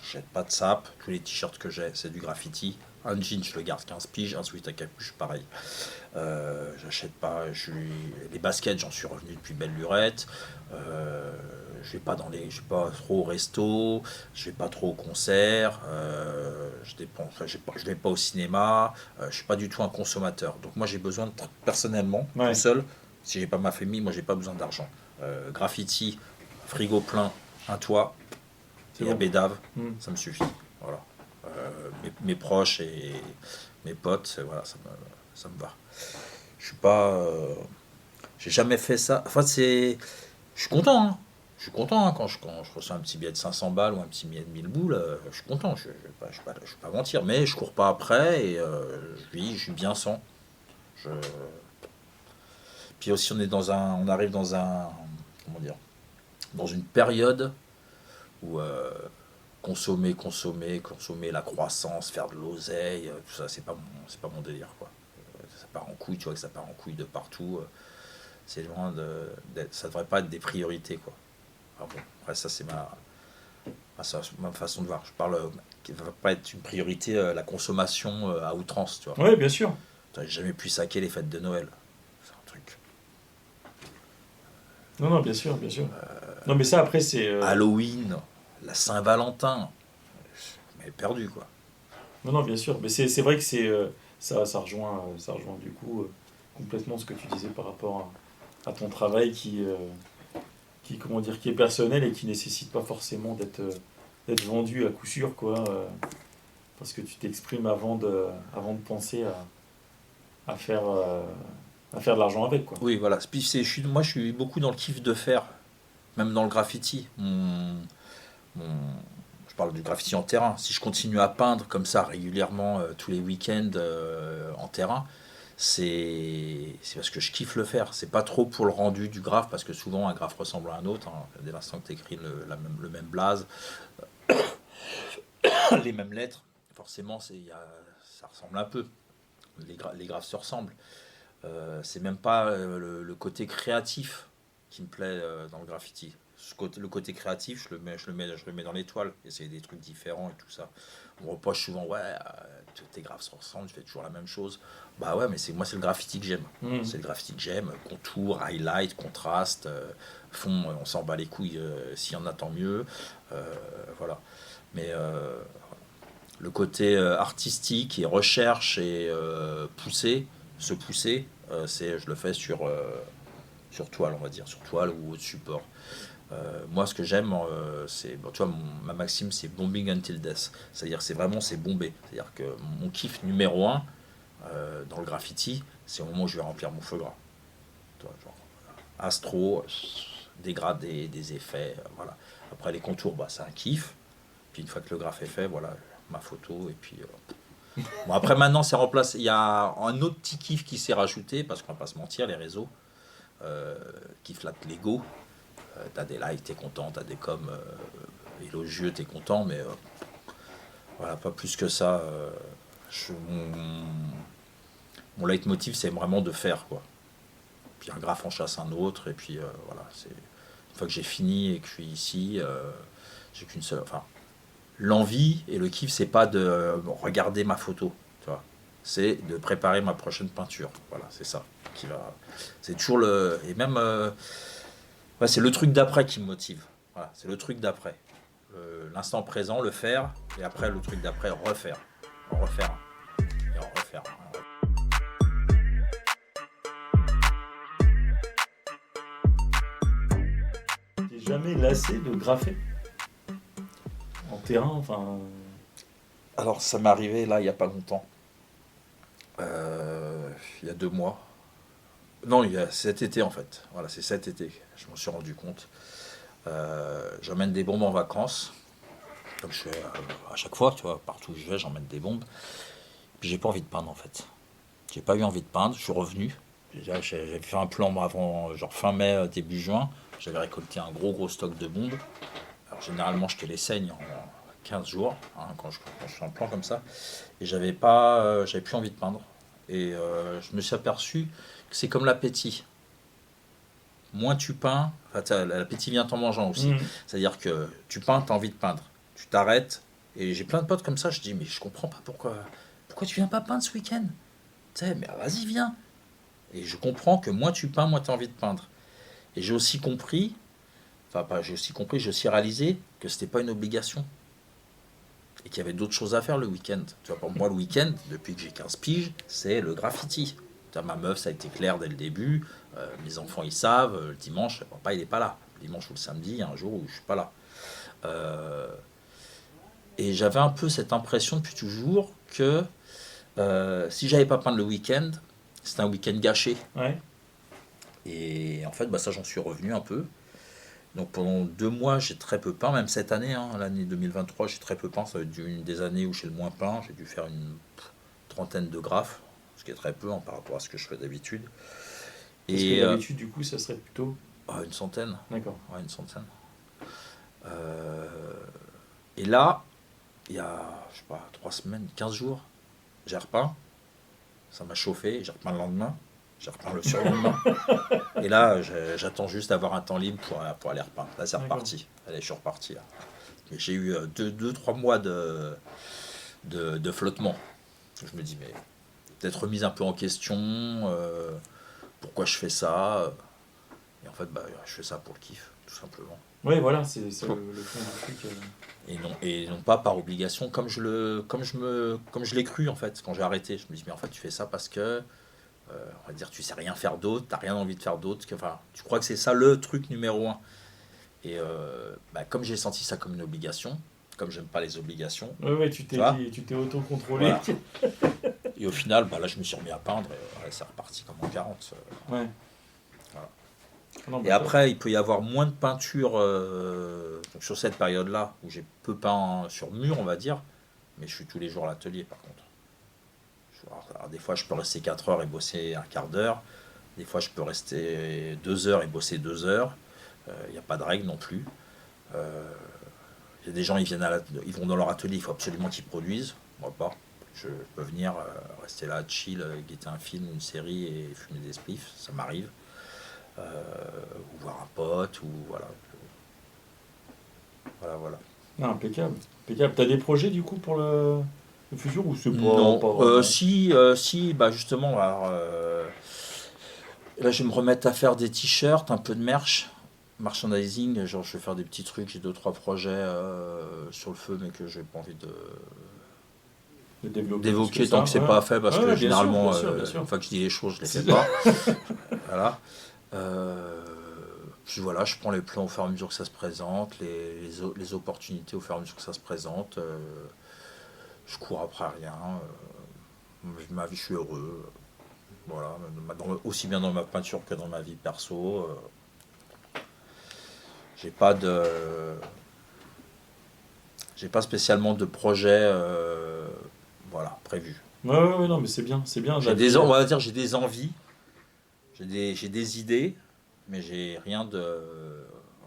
J'achète pas de sap. Tous les t-shirts que j'ai, c'est du graffiti. Un jean, je le garde 15 piges. Un sweat à capuche, pareil. J'achète pas. Les baskets, j'en suis revenu depuis belle lurette. Je vais pas trop au resto. Je vais pas trop au concert. Je vais pas au cinéma. Je suis pas du tout un consommateur. Donc moi, j'ai besoin personnellement, Ouais. tout seul. Si j'ai pas ma famille, moi, j'ai pas besoin d'argent. Graffiti, frigo plein, un toit. C'est Et à bon. Bédave, Mm. ça me suffit. Voilà. Mes proches et mes potes, voilà, ça me va. Je suis pas. J'ai jamais fait ça. Enfin, je suis content, hein. Je suis content hein, quand je reçois un petit billet de 500 balles ou un petit billet de 1000 boules. Je suis content. Je vais pas mentir. Mais je cours pas après et je suis bien sans. Puis aussi, on arrive dans comment dire, dans une période où consommer, la croissance, faire de l'oseille, tout ça, c'est pas mon délire, quoi. Ça part en couille, tu vois que ça part en couille de partout. C'est loin ça devrait pas être des priorités, quoi. Alors bon, après ça c'est ma façon de voir. Je parle qui ne va pas être une priorité la consommation à outrance, tu vois. Oui, bien sûr. J'ai jamais pu saquer les fêtes de Noël. C'est un truc. Non, bien sûr, bien sûr. Non, mais ça, après, c'est... Halloween, la Saint-Valentin, mais perdu, quoi. Non, bien sûr. Mais c'est vrai que ça rejoint du coup complètement ce que tu disais par rapport à ton travail comment dire, qui est personnel et qui nécessite pas forcément d'être vendu à coup sûr, quoi, parce que tu t'exprimes avant de penser à faire, de l'argent avec, quoi. Oui, voilà. Puis moi, je suis beaucoup dans le kiff de faire, même dans le graffiti. Je parle du graffiti en terrain. Si je continue à peindre comme ça régulièrement tous les week-ends en terrain, c'est parce que je kiffe le faire. C'est pas trop pour le rendu du graphe, parce que souvent un graphe ressemble à un autre, hein. Dès l'instant que tu écris le même blaze, les mêmes lettres, forcément ça ressemble un peu. Les graphes se ressemblent. C'est même pas le côté créatif qui me plaît dans le graffiti. Le côté créatif, je le mets dans l'étoile, essayer des trucs différents et tout ça. On me reproche souvent, ouais, tes graphes se ressemblent, tu fais toujours la même chose. Bah ouais, mais moi c'est le graffiti que j'aime. C'est le graffiti que j'aime, contour, highlight, contraste, fond, on s'en bat les couilles, s'il y en a tant mieux. Voilà. Mais le côté artistique et recherche et se pousser, je le fais sur toile, on va dire, sur toile ou autre support. Moi, ce que j'aime, tu vois, ma maxime, c'est bombing until death. C'est-à-dire, c'est bomber. C'est-à-dire que mon kiff numéro 1 dans le graffiti, c'est au moment où je vais remplir mon feu gras. Tu vois, genre, astro, dégradé, des effets, voilà. Après, les contours, c'est un kiff. Puis une fois que le graphe est fait, voilà, ma photo, et puis... Bon, après, maintenant, c'est remplacé. Il y a un autre petit kiff qui s'est rajouté, parce qu'on va pas se mentir, les réseaux qui flattent l'ego. T'as des likes, t'es content, t'as des coms élogieux, t'es content, mais voilà, pas plus que ça. Mon leitmotiv, c'est vraiment de faire, quoi. Puis un graphe en chasse un autre, et puis voilà, une fois que j'ai fini et que je suis ici, j'ai qu'une seule. Enfin, l'envie et le kiff, c'est pas de regarder ma photo, tu vois. C'est de préparer ma prochaine peinture. Voilà, c'est ça qui va. C'est toujours le. Et même. Ouais, c'est le truc d'après qui me motive. Voilà, c'est le truc d'après. L'instant présent, le faire, et après le truc d'après, refaire. En refaire. Et en refaire. T'es jamais lassé de graffer en terrain, enfin. Alors, ça m'est arrivé là, il n'y a pas longtemps. Il y a 2 mois. Non, il y a cet été en fait. Voilà, c'est cet été. Je m'en suis rendu compte. J'emmène des bombes en vacances. Comme je fais à chaque fois, tu vois, partout où je vais, j'emmène des bombes. Puis j'ai pas envie de peindre en fait. J'ai pas eu envie de peindre. Je suis revenu. J'avais fait un plan avant, genre fin mai, début juin. J'avais récolté un gros stock de bombes. Alors généralement, je te les saigne en 15 jours, hein, quand je fais un plan comme ça. Et j'avais plus envie de peindre. Et je me suis aperçu que c'est comme l'appétit. Moins tu peins, l'appétit vient en mangeant aussi. C'est-à-dire que tu peins, tu as envie de peindre. Tu t'arrêtes. Et j'ai plein de potes comme ça, je dis, mais je comprends pas pourquoi tu viens pas peindre ce week-end. Tu sais, mais vas-y, viens. Et je comprends que moins tu peins, moins tu as envie de peindre. Et j'ai aussi compris, j'ai aussi réalisé que c'était pas une obligation. Et qu'il y avait d'autres choses à faire le week-end. Tu vois, pour moi, le week-end, depuis que j'ai 15 piges, c'est le graffiti. Ma meuf, ça a été clair dès le début. Mes enfants, ils savent. Le dimanche, papa, il n'est pas là. Le dimanche ou le samedi, il y a un jour où je suis pas là. Et j'avais un peu cette impression depuis toujours que si j'avais pas peint le week-end, c'était un week-end gâché. Ouais. Et en fait, ça, j'en suis revenu un peu. Donc pendant 2 mois, j'ai très peu peint, même cette année, hein, l'année 2023, j'ai très peu peint. Ça va être une des années où j'ai le moins peint. J'ai dû faire une 30aine de graphes, ce qui est très peu, hein, par rapport à ce que je fais d'habitude. Et d'habitude, du coup, ça serait plutôt une centaine. D'accord. Ouais, une centaine. Et là, il y a, je sais pas, 3 semaines, 15 jours, j'ai repeint. Ça m'a chauffé, j'ai repeint le lendemain. J'ai repeint le surlendemain. Et là, j'attends juste d'avoir un temps libre pour aller repeindre. Là, c'est reparti. Allez, je suis reparti. Là. Mais j'ai eu 2-3 mois de flottement. Je me dis, mais peut-être remise un peu en question. Pourquoi je fais ça? Et en fait, je fais ça pour le kiff, tout simplement. Oui, voilà, c'est ça le fond du truc. Et non pas par obligation, comme je l'ai cru en fait, quand j'ai arrêté. Je me dis, mais en fait, tu fais ça parce que, on va dire, tu sais rien faire d'autre, t'as rien envie de faire d'autre, enfin, tu crois que c'est ça le truc numéro un. Et comme j'ai senti ça comme une obligation, comme j'aime pas les obligations, Ouais, tu vois, tu t'es auto-contrôlé. voilà. Et au final, là, je me suis remis à peindre, et c'est reparti comme en 40. Ouais. Voilà. Non, Et bah, après, il peut y avoir moins de peinture donc sur cette période-là, où j'ai peu peint sur mur, on va dire, mais je suis tous les jours à l'atelier par contre. Alors, des fois, je peux rester 4 heures et bosser un quart d'heure. Des fois, je peux rester 2 heures et bosser 2 heures. Il n'y a pas de règle non plus. Il y a des gens, ils vont dans leur atelier, il faut absolument qu'ils produisent. Moi, pas. Je peux venir rester là, chill, guetter un film, une série et fumer des spliffs, ça m'arrive. Ou voir un pote, ou voilà. Voilà. non, impeccable. Impeccable. T'as des projets du coup pour le futur ou c'est Non, pas vraiment si, bah justement, alors, là je vais me remettre à faire des t-shirts, un peu de merchandising, genre je vais faire des petits trucs, j'ai 2-3 projets sur le feu, mais que j'ai pas envie de développer d'évoquer plus que tant que ça, c'est ouais. pas fait, parce Ouais, que ouais, bien sûr, généralement, bien sûr. une fois que je dis les choses, je les fais C'est- pas. Voilà. Puis voilà, je prends les plans au fur et à mesure que ça se présente, les opportunités au fur et à mesure que ça se présente. Je cours après rien. Ma vie, je suis heureux. Voilà, aussi bien dans ma peinture que dans ma vie perso. J'ai pas de, j'ai pas spécialement de projet, voilà, prévu. Ouais, non, mais c'est bien. La vie, On va dire, j'ai des envies, j'ai des idées, mais j'ai rien de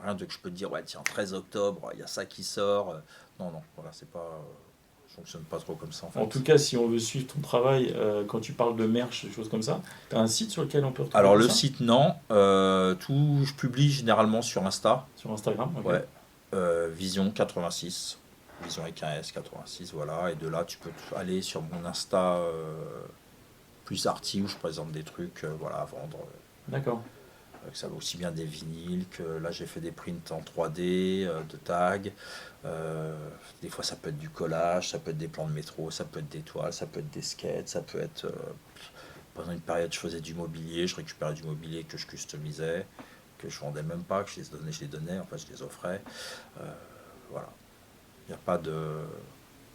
que je peux te dire. Ouais, tiens, 13 octobre, il y a ça qui sort. Non, voilà, c'est pas, je fonctionne pas trop comme ça en fait. En tout cas, si on veut suivre ton travail, quand tu parles de merch, des choses comme ça, t'as un site sur lequel on peut retrouver Alors tout le ça site non, je publie généralement sur Insta, sur Instagram. Ok. ouais, Vision 86, Vision avec un S 86, voilà, et de là tu peux aller sur mon Insta plus arty où je présente des trucs, voilà, à vendre, D'accord. que ça va aussi bien des vinyles que là j'ai fait des prints en 3D, de tags, des fois ça peut être du collage, ça peut être des plans de métro, ça peut être des toiles, ça peut être des skates, ça peut être pendant une période, je faisais du mobilier, je récupérais du mobilier que je customisais, que je vendais même pas, que je les donnais, enfin je les offrais. Voilà. Il n'y a pas de.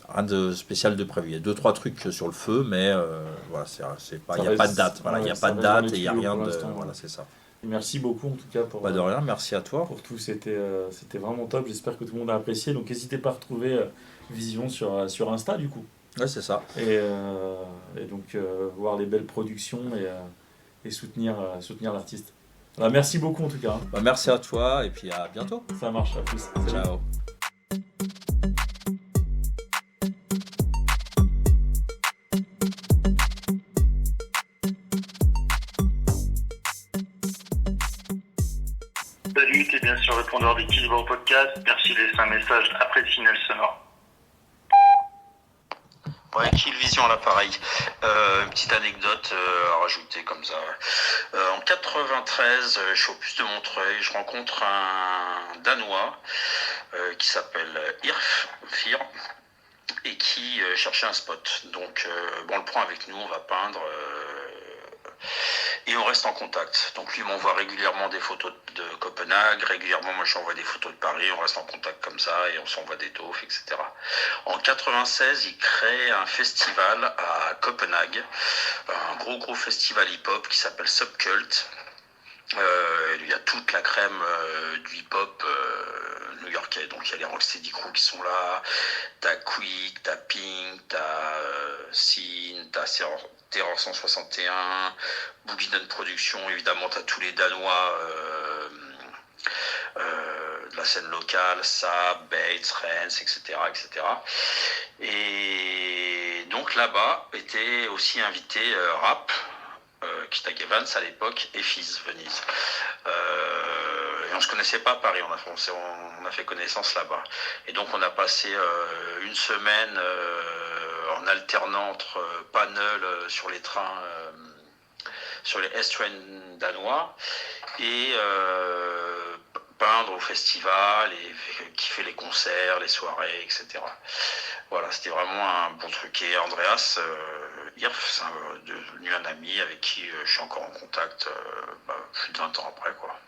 Rien de spécial de prévu. Il y a 2-3 trucs sur le feu, mais voilà, c'est pas, il n'y a pas de date. Voilà, il n'y a pas de date et il n'y a rien de. Voilà, c'est ça. Merci beaucoup en tout cas Pas de rien, merci à toi. pour tout. C'était vraiment top. J'espère que tout le monde a apprécié. Donc n'hésitez pas à retrouver Vision sur Insta du coup. Ouais, c'est ça. Et donc voir les belles productions et soutenir l'artiste. Voilà, merci beaucoup en tout cas. Bah, merci à toi et puis à bientôt. Ça marche, à plus. Salut. Ciao. Salut, t'es bien sur le répondeur d'Équilibre Podcast. Merci de laisser un message après le signal sonore. Ouais, Kill Vision à l'appareil. Une petite anecdote à rajouter comme ça. En 93, je suis au puce de Montreuil, je rencontre un Danois qui s'appelle Fir et qui cherchait un spot. Donc, on le prend avec nous, on va peindre. Et on reste en contact. Donc lui m'envoie régulièrement des photos de Copenhague, régulièrement moi je lui envoie des photos de Paris, on reste en contact comme ça et on s'envoie des taufs, etc. En 96, il crée un festival à Copenhague, un gros festival hip-hop qui s'appelle Subcult. Il y a toute la crème du hip-hop new-yorkais. Donc il y a les Rocksteady Crew qui sont là, t'as Quick, t'as Pink, t'as Scene, t'as Terror 161, Boogie Down Productions, évidemment t'as tous les Danois de la scène locale, Saab, Bates, Rennes, etc. Et donc là-bas était aussi invité Rap, Kitag Evans à l'époque, et Fizz Venise. Et on se connaissait pas à Paris, on a fait connaissance là-bas. Et donc on a passé une semaine en alternant entre panel sur les trains, sur les S-Train danois, et peindre au festival et qui fait les concerts, les soirées, etc. Voilà, c'était vraiment un bon truc. Et Andreas Hirf, c'est devenu un ami avec qui je suis encore en contact plus de 20 ans après, quoi.